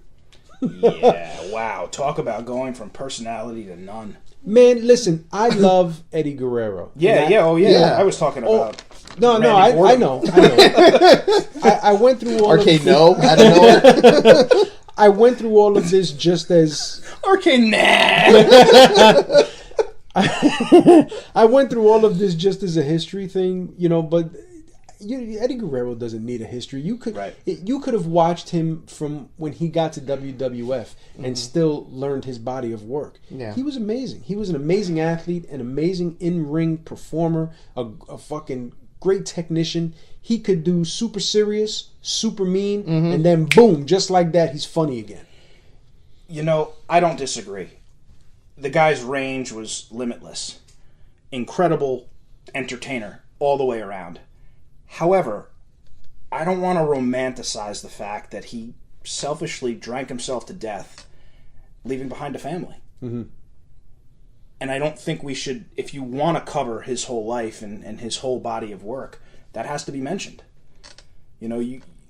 Yeah, wow. Talk about going from personality to none. Man, listen, I love Eddie Guerrero. Yeah, And I- yeah. I was talking about... No, Randy I Orton. know. I went through all Arcade of no, I don't know. I went through all of this just as Arcade nah. I went through all of this just as a history thing, but Eddie Guerrero doesn't need a history. You could have watched him from when he got to WWF and still learned his body of work. Yeah. He was amazing. He was an amazing athlete, an amazing in-ring performer, a fucking great technician. He could do super serious, super mean, and then boom, just like that, he's funny again. I don't disagree. The guy's range was limitless. Incredible entertainer all the way around. However, I don't want to romanticize the fact that he selfishly drank himself to death, leaving behind a family. Mm-hmm. And I don't think we should, if you want to cover his whole life and his whole body of work, that has to be mentioned.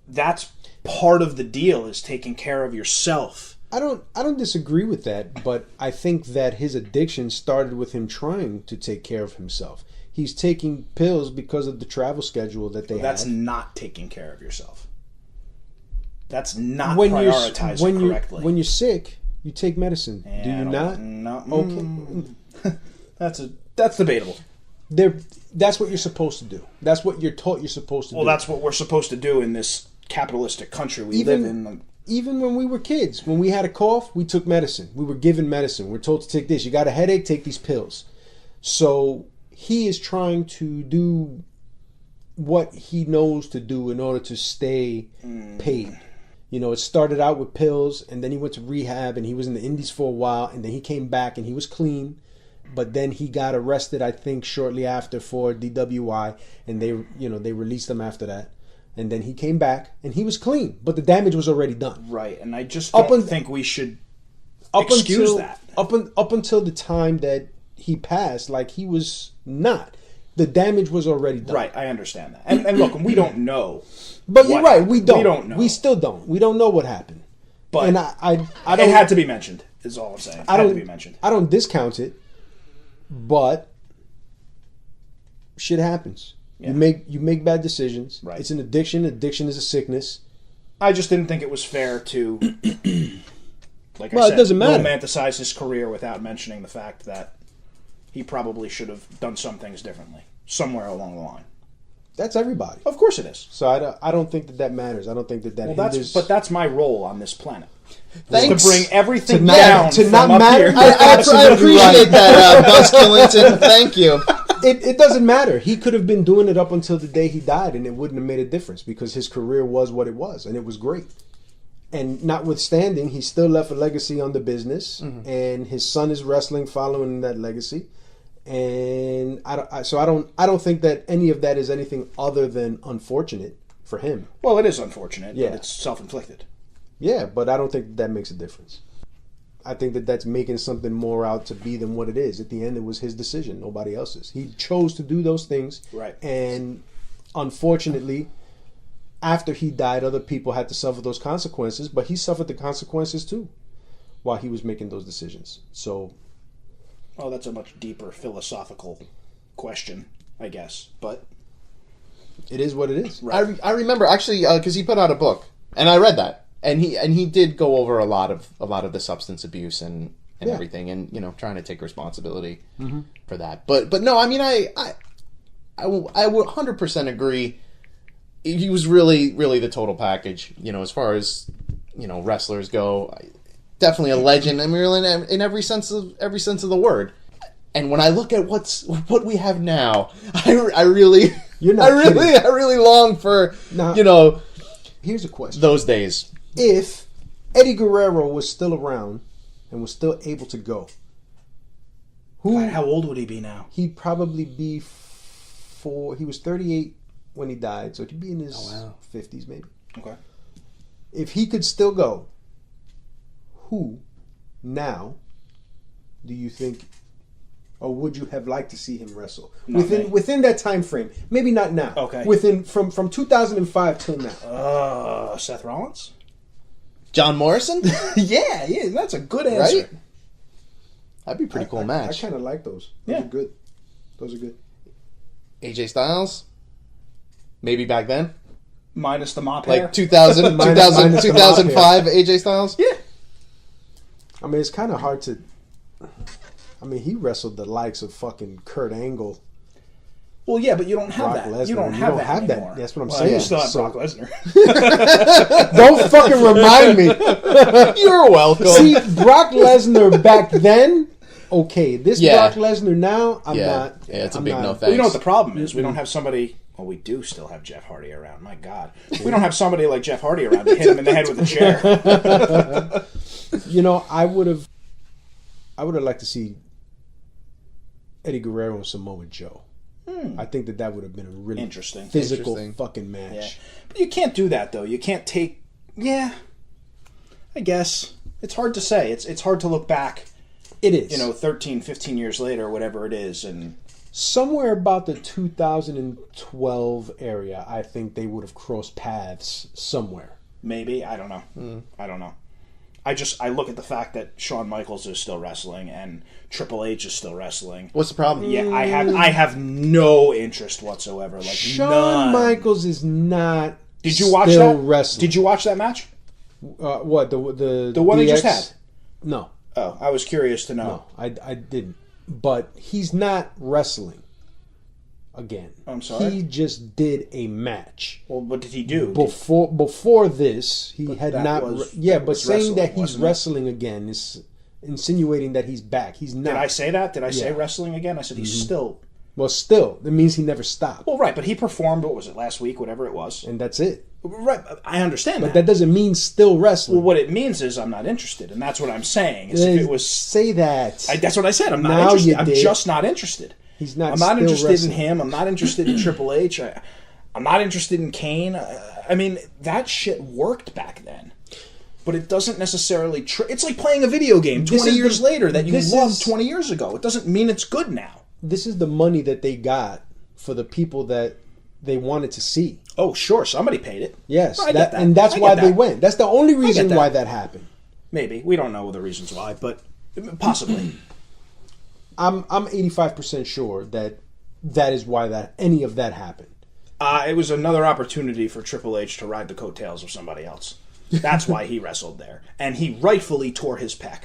That's part of the deal, is taking care of yourself. I don't disagree with that, but I think that his addiction started with him trying to take care of himself. He's taking pills because of the travel schedule that they have. That's not taking care of yourself. That's not when prioritized correctly. When you're sick, you take medicine. Yeah, Do you not? No. Okay. That's debatable. That's what you're supposed to do. That's what you're taught you're supposed to do. Well, that's what we're supposed to do in this capitalistic country we live in. Even when we were kids, when we had a cough, we took medicine. We were given medicine. We're told to take this. You got a headache, take these pills. So he is trying to do what he knows to do in order to stay paid. It started out with pills, and then he went to rehab, and he was in the Indies for a while, and then he came back, and he was clean. But then he got arrested, I think, shortly after for DWI, and they released him after that. And then he came back, and he was clean, but the damage was already done. Right, and I just don't think we should excuse that. Up until the time that he passed, like, he was not. The damage was already done. Right, I understand that. And look, we don't know. But you're right, we don't. We don't know. We still don't. We don't know what happened. But and I don't, it had to be mentioned, is all I'm saying. It had to be mentioned. I don't discount it, but shit happens. Yeah. You make bad decisions. Right. It's an addiction. Addiction is a sickness. I just didn't think it was fair to, like I said, it doesn't matter. Romanticize his career without mentioning the fact that he probably should have done some things differently somewhere along the line. That's everybody. Of course it is. So I don't think that matters. I don't think that hinders. But that's my role on this planet. Thanks. To bring everything To down to from not up matter. here. I appreciate that, Buzz Killington. Thank you. It doesn't matter. He could have been doing it up until the day he died, and it wouldn't have made a difference because his career was what it was, and it was great. And notwithstanding, he still left a legacy on the business, and his son is wrestling following that legacy. And I don't think that any of that is anything other than unfortunate for him. Well, it is unfortunate, Yeah. but it's self-inflicted. Yeah, but I don't think that makes a difference. I think that that's making something more out to be than what it is. At the end, it was his decision, nobody else's. He chose to do those things. Right. And unfortunately, after he died, other people had to suffer those consequences, but he suffered the consequences too while he was making those decisions. So, well, that's a much deeper philosophical question, I guess, but it is what it is. Right. I remember actually because he put out a book, and I read that, and he did go over a lot of the substance abuse and everything, and trying to take responsibility for that. But no, I mean I would 100% agree. He was really the total package. As far as wrestlers go, definitely a legend. I mean, in every sense of the word. And when I look at what we have now, I really long for Now, here's a question. those days. If Eddie Guerrero was still around and was still able to go, how old would he be now? he'd probably be he was 38 when he died, so he'd be in his 50s maybe. Okay. If he could still go, who now do you think, or would you have liked to see him wrestle within that time frame? Maybe not now. Okay. Within from 2005 till now. Seth Rollins? John Morrison? yeah, that's a good answer. Right? That'd be a pretty cool match. I kind of like those. Yeah. Those are good. AJ Styles? Maybe back then? Minus the mop hair? Like 2000, Minus the mop 2005 AJ Styles? Yeah. I mean, it's kind of hard to... I mean, he wrestled the likes of fucking Kurt Angle. Well, yeah, but you don't have Brock that. Lesnar. You don't have that anymore. That's what I'm Well, saying. You still have So- Brock Lesnar. Don't fucking remind me. You're welcome. See, Brock Lesnar back then, okay. This Yeah. Brock Lesnar now, I'm not. Yeah, it's a I'm big not- no thanks. Well, you know what the problem is? We don't have somebody... Well, we do still have Jeff Hardy around. My God. We don't have somebody like Jeff Hardy around to hit him in the head with a chair. I would have liked to see Eddie Guerrero and Samoa Joe. I think that would have been a really Interesting. physical fucking match. Yeah. But you can't do that, though. You can't take... Yeah. I guess. It's hard to say. It's hard to look back, It is. 13, 15 years later, whatever it is, and... Somewhere about the 2012 area, I think they would have crossed paths somewhere. Maybe. I don't know. I don't know. I look at the fact that Shawn Michaels is still wrestling and Triple H is still wrestling. What's the problem? Yeah, I have no interest whatsoever. Like Shawn none. Michaels is not. Did you watch still that? Wrestling. Did you watch that match? What the one they just DX? had? No, Oh, I was curious to know. no, I didn't. But he's not wrestling again. I'm sorry? He just did a match. Well, what did he do? Before this, he had that not. was- Yeah, that but was saying that wrestling, he's wasn't it? wrestling again is insinuating that he's back. He's not. Did I say that? Did I say Yeah. wrestling again? I said he's still... Well, still, that means he never stopped, Well, right, but he performed, what was it, last week, whatever it was. and that's it. Right, I understand But that doesn't mean still wrestling. Well, what it means is I'm not interested, and that's what I'm saying. Is if it was... Say that. That's what I said. I'm not Now interested. you I'm did. just not interested. He's not. I'm not still interested wrestling. in him. I'm not interested in Triple H. I'm not interested in Kane. I mean, that shit worked back then. But it doesn't necessarily... it's like playing a video game 20 years later that you loved 20 years ago. It doesn't mean it's good now. This is the money that they got for the people that they wanted to see. Oh, sure. Somebody paid it. Yes, I get that. and that's I why get they that. went. That's the only reason that. why that happened. Maybe. We don't know the reasons why, but possibly. I'm 85% sure that is why any of that happened. It was another opportunity for Triple H to ride the coattails of somebody else. That's why he wrestled there. And he rightfully tore his pec.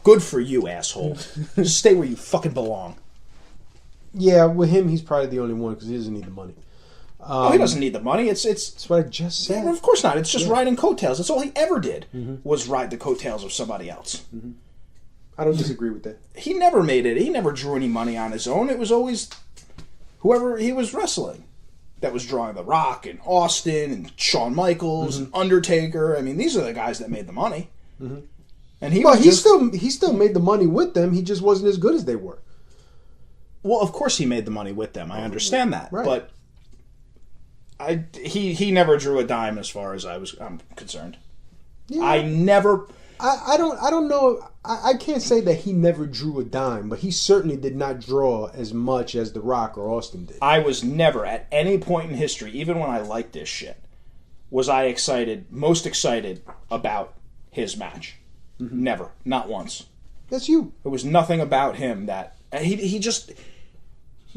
Good for you, asshole. Stay where you fucking belong. Yeah, with him, he's probably the only one because he doesn't need the money. Oh, he doesn't need the money. It's That's what I just said. Of course not. It's just riding coattails. That's all he ever did was ride the coattails of somebody else. I don't disagree with that. He never made it. He never drew any money on his own. It was always whoever he was wrestling. that was drawing The Rock and Austin and Shawn Michaels and Undertaker. I mean, these are the guys that made the money. And he still made the money with them. He just wasn't as good as they were. Well, of course he made the money with them. I understand that, right. But he never drew a dime as far as I'm concerned. Yeah. I don't know. I can't say that he never drew a dime, but he certainly did not draw as much as The Rock or Austin did. I was never, at any point in history, even when I liked this shit, was I most excited about his match. Never. Not once. That's you. There was nothing about him that... He just...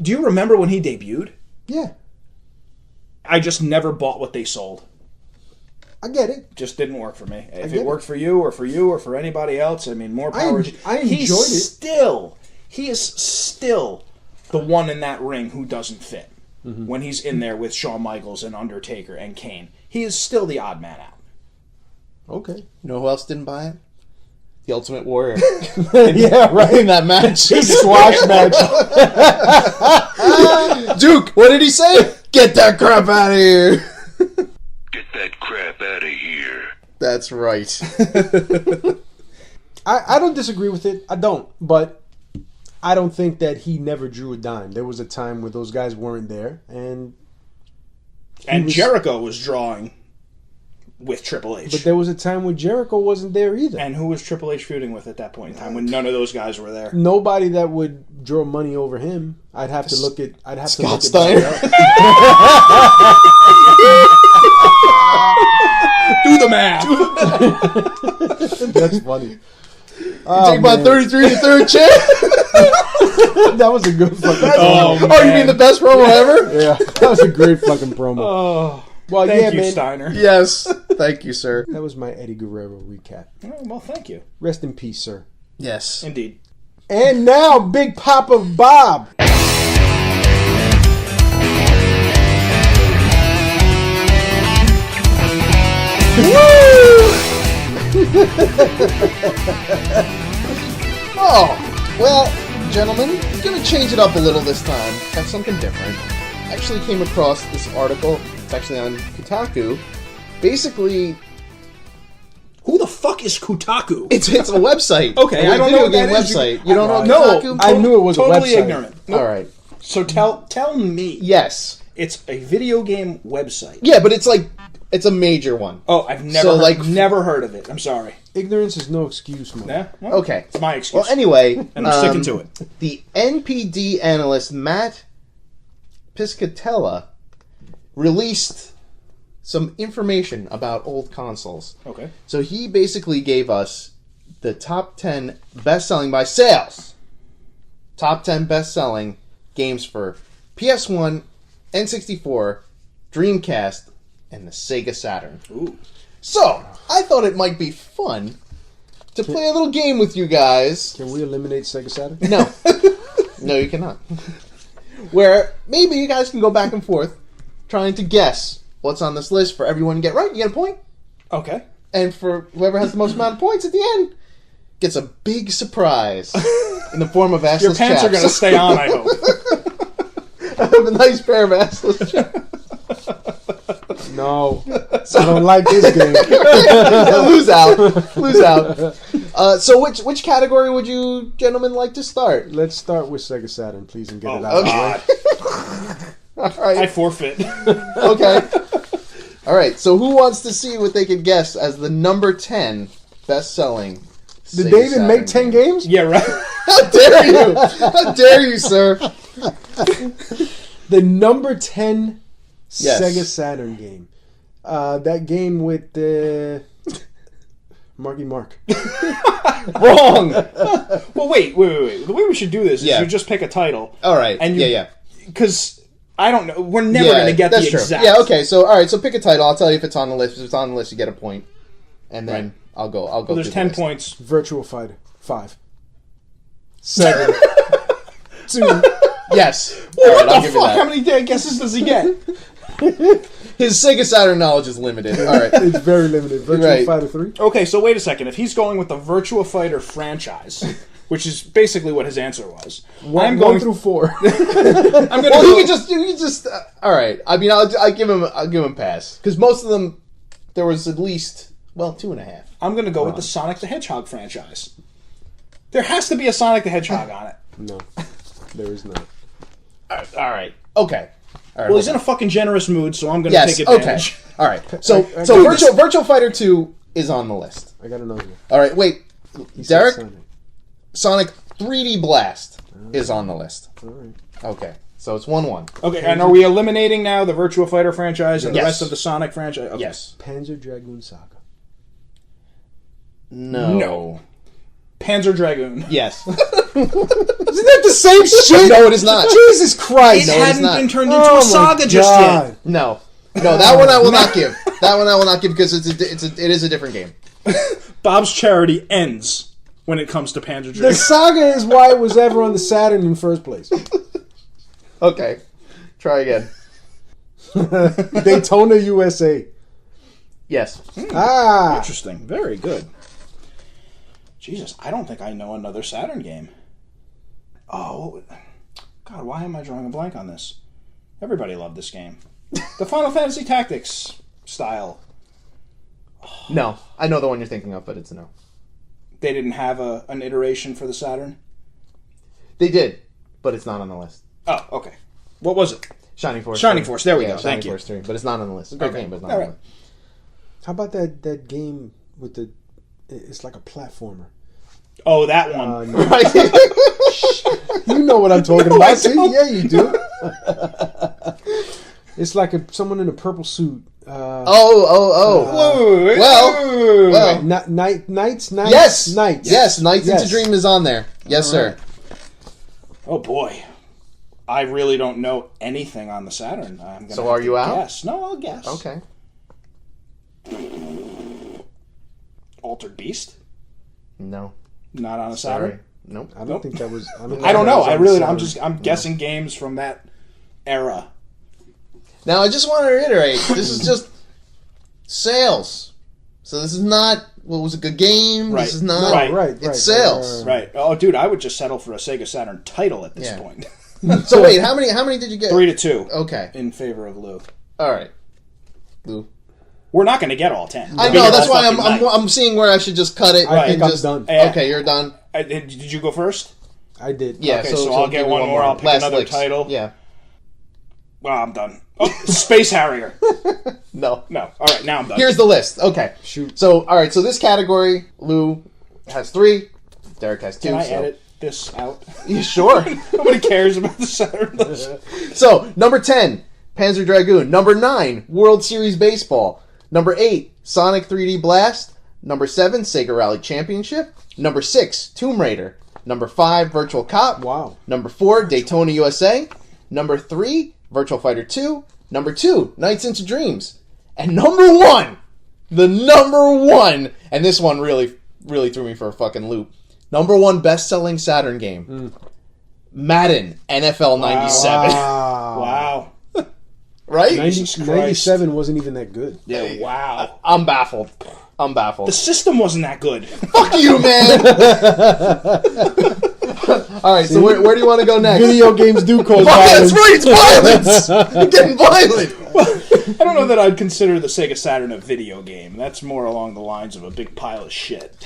Do you remember when he debuted? Yeah. I just never bought what they sold. I get it. Just didn't work for me. If it worked for you or for anybody else, I mean, more power. I enjoyed it. He is still the one in that ring who doesn't fit. When he's in there with Shawn Michaels and Undertaker and Kane. He is still the odd man out. Okay. You know who else didn't buy it? The Ultimate Warrior. Yeah, right. In that match. Squash match. Duke, what did he say? Get that crap out of here. Get that crap out of here. That's right. I don't disagree with it. I don't. But I don't think that he never drew a dime. There was a time where those guys weren't there. And Jericho was drawing with Triple H. But there was a time when Jericho wasn't there either. And who was Triple H feuding with at that point in time when none of those guys were there? Nobody that would draw money over him. I'd have to look at Scott Steiner. Do the math. That's funny. Take my 33 to 3rd chair. That was a good fucking promo. Oh, you mean the best promo ever? Yeah, that was a great fucking promo. Oh, well, thank you, man. Steiner. Yes, thank you, sir. That was my Eddie Guerrero recap. Oh, well, thank you. Rest in peace, sir. Yes. Indeed. And now, Big Papa Bob. Oh, well, gentlemen, gonna change it up a little this time. Got something different. Actually came across this article. It's actually on Kotaku. Basically, who the fuck is Kotaku? It's a website. Okay, I don't know what video game that is. website. You don't know No, Kotaku? I knew it was a totally website. ignorant. Nope. All right. So tell me. Yes. It's a video game website. Yeah, but it's a major one. Oh, I've never heard of it. I'm sorry. Ignorance is no excuse, man. Yeah? Well, Okay. It's my excuse. Well, anyway, and I'm sticking to it. The NPD analyst Matt Piscatella released some information about old consoles. Okay. So he basically gave us the top 10 best-selling by sales. Top 10 best-selling games for PS1, N64, Dreamcast, and the Sega Saturn. Ooh. So, I thought it might be fun to play a little game with you guys. Can we eliminate Sega Saturn? No. No, you cannot. Where maybe you guys can go back and forth trying to guess what's on this list. For everyone to get right, you get a point. Okay. And for whoever has the most amount of points at the end gets a big surprise in the form of assless Your pants chaps. are going to stay on, I hope. I have a nice pair of assless chaps. No. I don't like this game. Lose out. Lose out. So which category would you gentlemen like to start? Let's start with Sega Saturn, please, and get it out God. of the way. All right. I forfeit. Okay. All right. So who wants to see what they could guess as the number 10 best-selling Did Sega they even Saturn make 10 game? games? Yeah, right. How dare you? How dare you, sir? The number 10 Yes. Sega Saturn game. That game with Marky Mark. Wrong. Well, wait. The way we should do this is Yeah. you just pick a title. All right. And yeah. Because I don't know. We're never going to get the that's true. exact. Yeah. Okay. So all right. So pick a title. I'll tell you if it's on the list. If it's on the list, you get a point, and then I'll go. Well, there's through 10 the list. points. Virtual Fighter. 5. 7. 2. Yes. Well, All what right, I'll the give you fuck? that. How many damn guesses does he get? His Sega Saturn knowledge is limited. All right. It's very limited. Virtual Right. Fighter 3. Okay, so wait a second. If he's going with the Virtua Fighter franchise, which is basically what his answer was. I'm going through 4. I'm gonna Well, go, you could just. All right. I mean, I'll give him a pass because most of them there was at least 2.5. I'm going to go with the Sonic the Hedgehog franchise. There has to be a Sonic the Hedgehog on it. No, there is not. All right. Okay. All right, Well, he's in a fucking generous mood, so I'm going to take advantage. Okay. All right. So I Virtual Fighter 2 is on the list. I got another one. All right. Wait, He said Derek. Sonic. Sonic 3D Blast is on the list. All right. Okay. So it's 1-1. Okay, and are we eliminating now the Virtua Fighter franchise and the Yes. rest of the Sonic franchise? Okay. Yes. Panzer Dragoon Saga. No. Panzer Dragoon. Yes. Isn't that the same shit? No, it is not. Jesus Christ! It No, it is hadn't not. been turned into Oh a my saga just God. yet. No. That one I will not give. That one I will not give because it is a different game. Bob's charity ends when it comes to Panzer The Dragoon. saga is why it was ever on the Saturn in the first place. Okay. Try again. Daytona, USA. Yes. Ah, Interesting. Very good. Jesus, I don't think I know another Saturn game. Oh, God, why am I drawing a blank on this? Everybody loved this game. The Final Fantasy Tactics style. No. I know the one you're thinking of, but it's a no. They didn't have an iteration for the Saturn? They did, but it's not on the list. Oh, okay. What was it? Shining Force. Shining 3. Force, there we Yeah, go. Shining Thank you. Force 3, but it's not on the list. It's a great Okay. game, but it's not All on right. the list. how about that game with the? It's like a platformer. Oh, that one. No. You know what I'm talking No, I about. See? don't. Yeah, you do. It's like someone in a purple suit. Whoa, Well, Knights. yes, Knights. Yes, Nights Yes. into Dream is on there. Yes, sir. Oh boy, I really don't know anything on the Saturn. I'm gonna So have are to you out? Guess. No, I'll guess. Okay. Altered Beast, No. not on a Sorry. Saturn. Nope. I don't think that was. I don't think know. that was I on really. Saturn. I'm guessing games from that era. Now, I just want to reiterate, this is just sales. So this is not, was a good game. Right. This is not, Right. it's sales. Right. Oh, dude, I would just settle for a Sega Saturn title at this Yeah. point. So wait, how many did you get? 3-2. Okay. In favor of Lou. All right. Lou. We're not going to get all 10. I We'll be know, here that's all why fucking night. I'm seeing where I should just cut it. I think and I'm just, done. Yeah. Okay, you're done. Did you go first? I did. Yeah, Okay, so I'll give get me one more. I'll pick Last another licks. title. Yeah. Well, I'm done. Oh, Space Harrier. No. No. All right, now I'm done. Here's the list. Okay. Shoot. So, all right. So this category, Lou has 3. Derek has 2. Can I so. edit this out? You sure? Nobody cares about the Saturn. So, number 10, Panzer Dragoon. Number 9, World Series Baseball. Number 8, Sonic 3D Blast. Number 7, Sega Rally Championship. Number 6, Tomb Raider. Number 5, Virtual Cop. Wow. Number 4, Daytona USA. Number 3, Virtual Fighter 2. Number 2, Nights into Dreams. And number 1, the number 1, and this one really threw me for a fucking loop. Number 1 best-selling Saturn game. Madden NFL 97. Wow. Right? 97 wasn't even that good. Yeah, wow. I'm baffled. The system wasn't that good. Fuck you, man! Alright, so where do you want to go next? Video games do cause Oh, that's violence. right, it's violence! You're getting violent! I don't know that I'd consider the Sega Saturn a video game. That's more along the lines of a big pile of shit.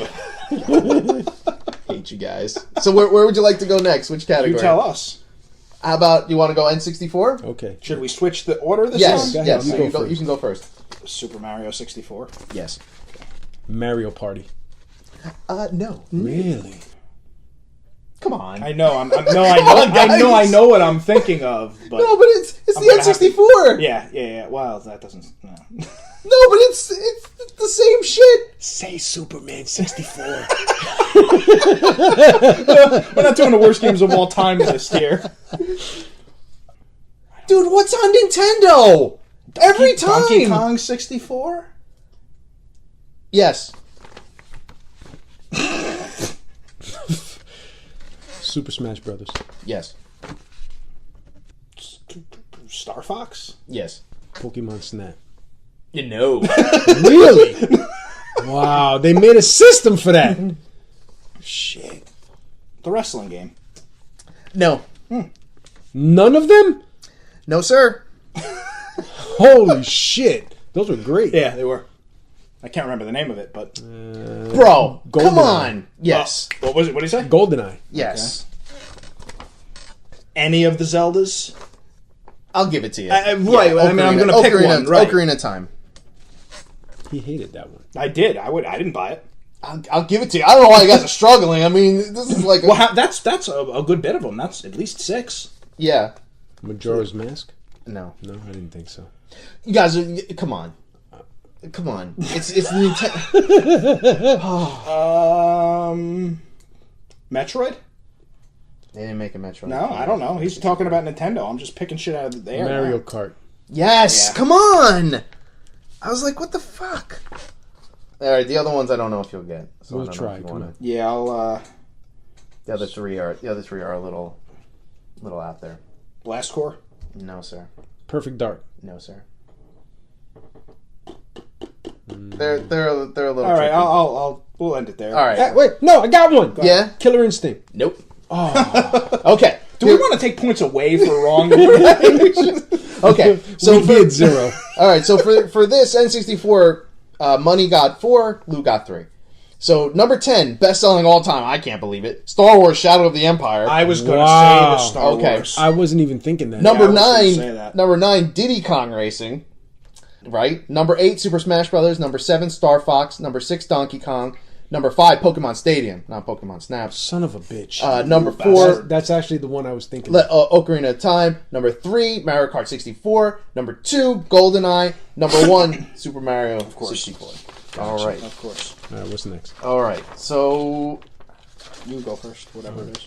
Hate you guys. So where would you like to go next? Which category? You tell us. How about, you want to go N64? Okay. Should we switch the order this Yes, time? yes. You So go you, first. you can go first. Super Mario 64. Yes. Mario Party. No. Really? Come on. I know. I know what I'm thinking of. But No, but it's I'm the gonna have to- N64! Yeah. Well, that doesn't. No. No, but it's the same shit! Say Superman 64. We're not doing the worst games of all time list here. Dude, what's on Nintendo? Every time! Donkey Kong 64? Yes. Super Smash Brothers. Yes. Star Fox? Yes. Pokemon Snap. You know. Really? Wow, they made a system for that. Shit. The wrestling game. No. None of them? No, sir. Holy shit. Those were great. Yeah, they were. I can't remember the name of it, but... Bro, come on. Yes. What was it? What did he say? GoldenEye. Yes. Any of the Zeldas? I'll give it to you. Right, I mean, I'm going to pick one, right? Ocarina of Time. He hated that one. I did. I didn't buy it. I'll give it to you. I don't know why you guys are struggling. I mean, this is like... Well, that's a good bit of them. That's at least 6. Yeah. Majora's Mask? No. No, I didn't think so. You guys, come on. Come on. It's Nintendo. Metroid? They didn't make a Metroid. No, I don't know. He's talking about Nintendo. I'm just picking shit out of the air. Mario now. Kart. Yes, Yeah. come on. I was like, what the fuck? All right, the other ones I don't know if you'll get. So We'll I don't know try. if you Come wanna- on. Yeah, I'll... The other three are a little out there. Blast Core? No, sir. Perfect Dark. No, sir. They're a little. All right, tricky. we'll end it there. All right. Wait, no, I got one. Yeah. Killer Instinct. Nope. Oh. Okay. Do we want to take points away for wrong? Okay. So We did 0. All right. So for this N64, Money got 4, Lou got 3. So number 10, best-selling all time. I can't believe it. Star Wars: Shadow of the Empire. I was going to Wow. say the Star Okay. Wars. I wasn't even thinking that. Number I was gonna say 9, that. number 9, Diddy Kong Racing. Right. Number 8, Super Smash Brothers. Number 7, Star Fox. Number 6, Donkey Kong. Number 5, Pokemon Stadium, not Pokemon Snaps. Son of a bitch. Number 4, That's actually the one I was thinking. Ocarina of Time. Number 3, Mario Kart 64. Number 2, GoldenEye. Number 1, Super Mario 64. All right. Of course. All right, what's next? All right. So, You go first, whatever it is.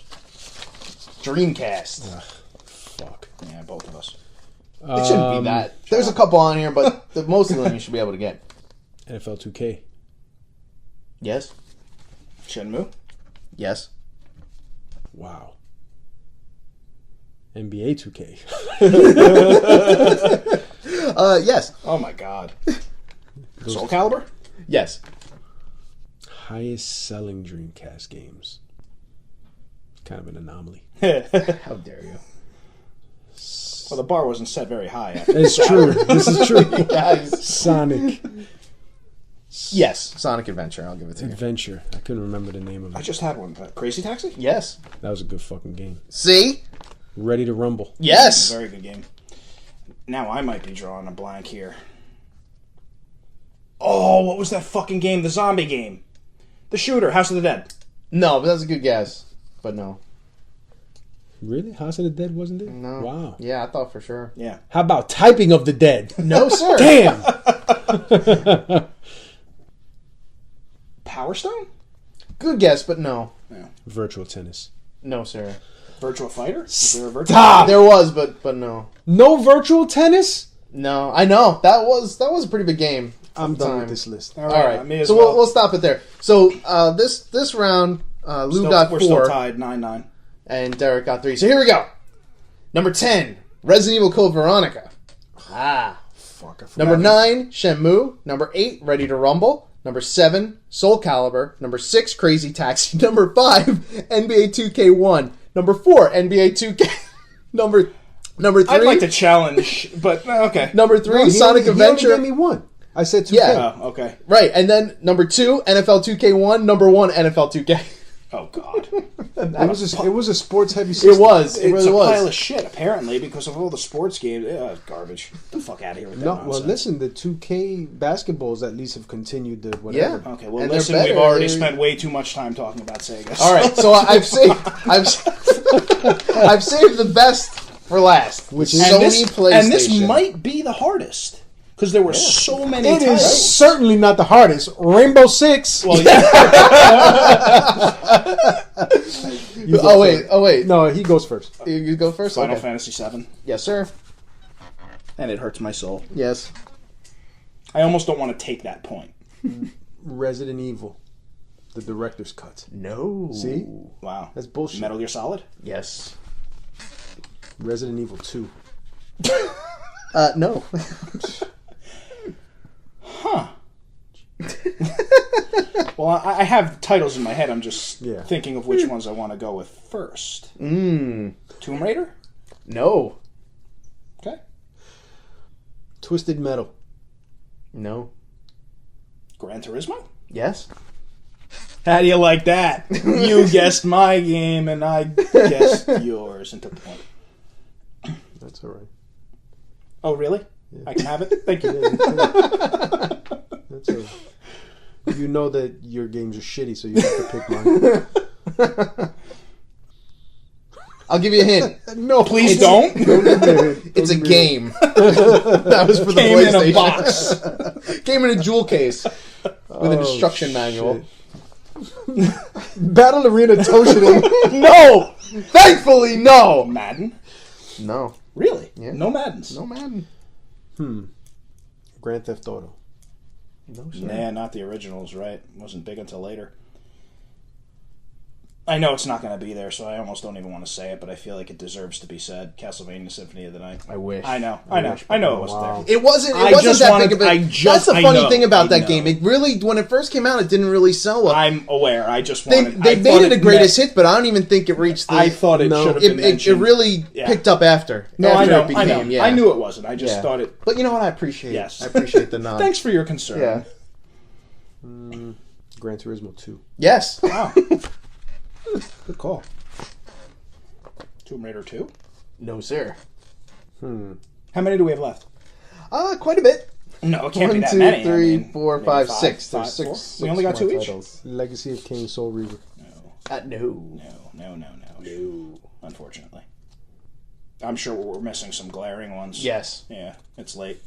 Dreamcast. Fuck. Yeah, both of us. It shouldn't be that. There's a couple on here, but most of them you should be able to get. NFL 2K. Yes. Shenmue? Yes. Wow. NBA 2K. Yes. Oh my god. Soul Calibur? Yes. Highest selling Dreamcast games. Kind of an anomaly. How dare you? Well, the bar wasn't set very high. It's true. This is true. Guys. Sonic Yes. Sonic Adventure. I'll give it to you. Adventure. I couldn't remember the name of I it. just had one. Crazy Taxi? Yes. That was a good fucking game. See? Ready to Rumble. Yes. Very good game. Now I might be drawing a blank here. Oh, what was that fucking game? The zombie game. The shooter, House of the Dead. No, but that's a good guess. But no. Really? House of the Dead wasn't it? No. Wow. Yeah, I thought for sure. Yeah. How about Typing of the Dead? No, sir. Damn! Power Stone? Good guess, but no. Virtual Tennis. No, sir. Virtual Fighter? Is there a Virtual Stop! There was, but no. No Virtual Tennis? No, I know. That was a pretty big game. I'm done Time. with this list. All All right. right. Me as So well. we'll stop it there. So this round, Lou got We're still 4 tied, 9-9. and Derek got 3. So here we go. Number 10, Resident Evil Code Veronica. Fuck, I forgot. Number 9, Shenmue. Number 8, Ready to Rumble. Number 7, Soul Calibur. Number 6, Crazy Taxi. Number 5, NBA 2K1. Number 4, NBA 2K. Number 3. I'd like to challenge, but okay. Number 3, No, he Sonic only Adventure. gave me one. I said 2K. Yeah. Oh, okay. Right, and then number 2, NFL 2K1. Number 1, NFL 2K. Oh, God. It was a sports heavy system. It was. It It's really a was. pile of shit, apparently, because of all the sports games. Garbage. Get the fuck out of here with that No, nonsense. well, listen, the 2K basketballs at least have continued the whatever. Yeah. Okay, well, And they're listen, better. we've already spent way too much time talking about Sega. All right, so I've saved the best for last, which is Sony PlayStation. And this might be the hardest. Because there were so many It titles. is certainly not the hardest. Rainbow Six. Well, yeah. Oh wait. No, he goes first. You go first. Final Okay. Fantasy VII. Yes, sir. And it hurts my soul. Yes. I almost don't want to take that point. Resident Evil, the director's cut. No. See, Wow. that's bullshit. Metal Gear Solid? Yes. Resident Evil 2. No. Huh. Well, I have titles in my head. I'm just Yeah. thinking of which ones I want to go with first. Tomb Raider? No. Okay. Twisted Metal. No. Gran Turismo? Yes. How do you like that? You guessed my game and I guessed yours and took the point. That's all right. Oh, really? Yeah. I can have it? Thank you. That's all right. You know that your games are shitty, so you have to pick mine. I'll give you a hint. No, please don't. It's a game. That was for the Came PlayStation. in a box. Came in a jewel case with an instruction manual. Battle Arena Toshinden. No! Thankfully, no! Madden? No. Really? Yeah. No Maddens? No Madden. Grand Theft Auto. No, sir. Nah, not the originals, right? Wasn't big until later. I know it's not going to be there, so I almost don't even want to say it, but I feel like it deserves to be said. Castlevania Symphony of the Night. I wish. I know it wasn't there. It wasn't I that just big wanted- of a... I That's the funny know, thing about I that know. game. It really, when it first came out, it didn't really sell well. I'm aware. I just They wanted... made it a met- greatest hit, but I don't even think it reached the... I thought it should have been It mentioned. really Yeah. picked up after. No, after I know. it became, yeah. I knew it wasn't. I just Yeah. thought it... But you know what? I appreciate Yes. it. I appreciate the nod. Thanks for your concern. Yeah. Gran Turismo 2. Yes. Wow. Good call. Tomb Raider 2? No, sir. How many do we have left? Quite a bit. No, it can't be 1, that 2, many. 3, I mean, 4, maybe 5, five, 6. five, There's four? six. We only got more 2 each? titles. Legacy of Kain, Soul Reaver. No. No. Unfortunately. I'm sure we're missing some glaring ones. Yes. Yeah, it's late.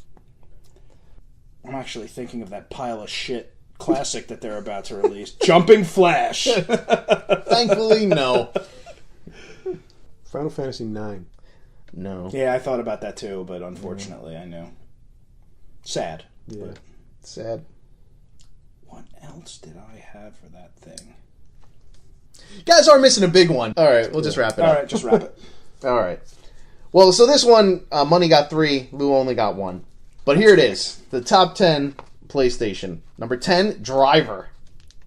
I'm actually thinking of that pile of shit classic that they're about to release. Jumping Flash! Thankfully, no. Final Fantasy 9. No. Yeah, I thought about that too, but unfortunately I knew. Sad. Yeah. But Sad. what else did I have for that thing? You guys are missing a big one. All right, we'll just wrap it up. Alright, just wrap it. All right. Well, so this one, Money got 3, Lou only got 1. But here it is. The top 10 PlayStation. Number 10, Driver.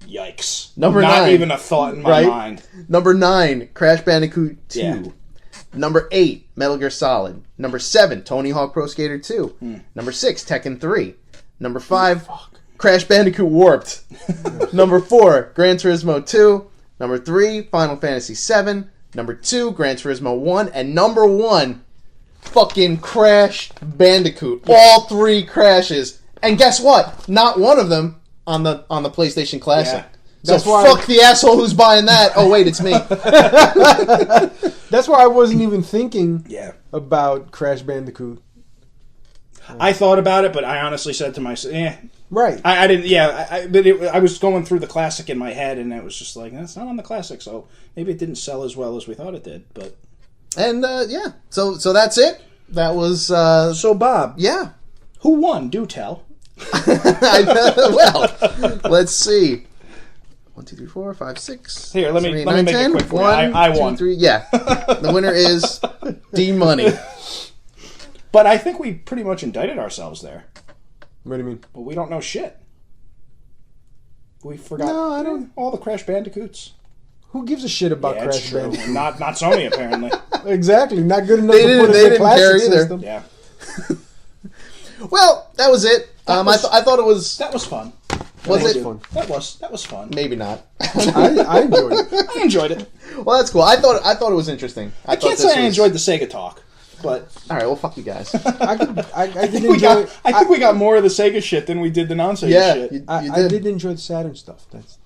Yikes. Number Not 9. even a thought in my Right? mind. Number 9, Crash Bandicoot 2. Yeah. Number 8, Metal Gear Solid. Number 7, Tony Hawk Pro Skater 2. Number 6, Tekken 3. Number 5, Crash Bandicoot Warped. Number 4, Gran Turismo 2. Number 3, Final Fantasy 7. Number 2, Gran Turismo 1. And number 1, fucking Crash Bandicoot. All 3 crashes. And guess what? Not one of them on the PlayStation Classic. Yeah. So That's why- fuck the asshole who's buying that. Oh wait, it's me. That's why I wasn't even thinking Yeah. about Crash Bandicoot. I thought about it, but I honestly said to myself, Right. I didn't, but I was going through the classic in my head, and it was just like, that's not on the classic, so maybe it didn't sell as well as we thought it did, but... And yeah, so that's it. That was So, Bob, yeah. who won? Do tell. Well, let's see. 1, 2, 3, 4, 5, 6. Here, let me 7, 8, make 9, it 10. quick for you. 1, I 2, won. 3. Yeah, the winner is D Money. But I think we pretty much indicted ourselves there. What do you mean? But we don't know shit. We forgot No, I don't- all the Crash Bandicoots. Who gives a shit about Yeah, it's Crash true. Bandicoot? Not Sony, apparently. Exactly. Not good enough They to didn't- put they in the didn't classic care either. system. Yeah. Well, that was it. I thought it was. That was fun. Was was it? fun. That was fun. Maybe not. I enjoyed it. I enjoyed it. Well, that's cool. I thought it was interesting. I can't say I enjoyed the Sega talk, but All right, well, fuck you guys. I did we enjoy got, it. I think we got more of the Sega shit than we did the non-Sega Yeah, shit. you I did. did enjoy the Saturn stuff. That's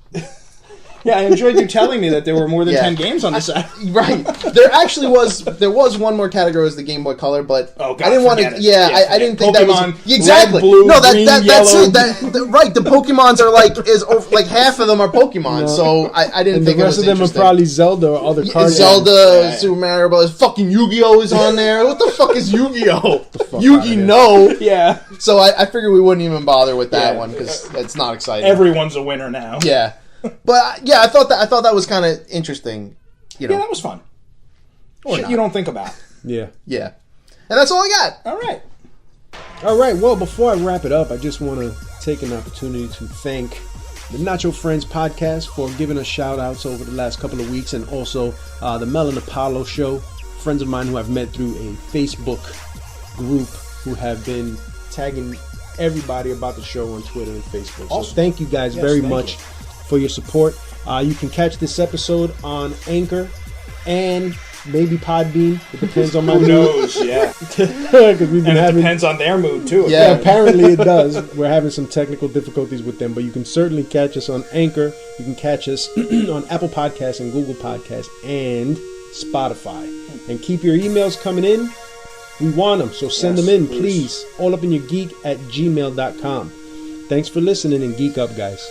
Yeah, I enjoyed you telling me that there were more than Yeah. 10 games on the side. Right. There actually was one more category was the Game Boy Color, but Oh, God, I didn't want to. forget it. Yeah, Yeah, I forget didn't it. think that Pokemon, was exactly. red, blue, no, green, that's yellow. it. Right, the Pokemons are like half of them are Pokemon, No. so I didn't and think the it rest was of them are interesting. probably Zelda or other cards. Zelda, Yeah. Super Mario Bros. Fucking Yu-Gi-Oh is on there. What the fuck is Yu-Gi-Oh? fuck Yu-Gi No. Yeah, So I figured we wouldn't even bother with that Yeah. one because it's not exciting. everyone's a winner now. Yeah, but yeah, I thought that was kind of interesting. You know, Yeah, that was fun. Or Shit not. you don't think about. Yeah. yeah, and that's all I got. All right. All right. Well, before I wrap it up, I just want to take an opportunity to thank the Nacho Friends podcast for giving us shout outs over the last couple of weeks, and also the Mel and Apollo show, friends of mine who I've met through a Facebook group who have been tagging everybody about the show on Twitter and Facebook. Awesome. So thank you guys very much for your support. You can catch this episode on Anchor and maybe Podbean. It depends on my mood. Who knows? Yeah. It depends on their mood too. Yeah, apparently it does. We're having some technical difficulties with them, but you can certainly catch us on Anchor. You can catch us on Apple Podcasts and Google Podcasts and Spotify. And keep your emails coming in. We want them, so send them in, please. All up in your geek at gmail.com. Thanks for listening, and geek up, guys.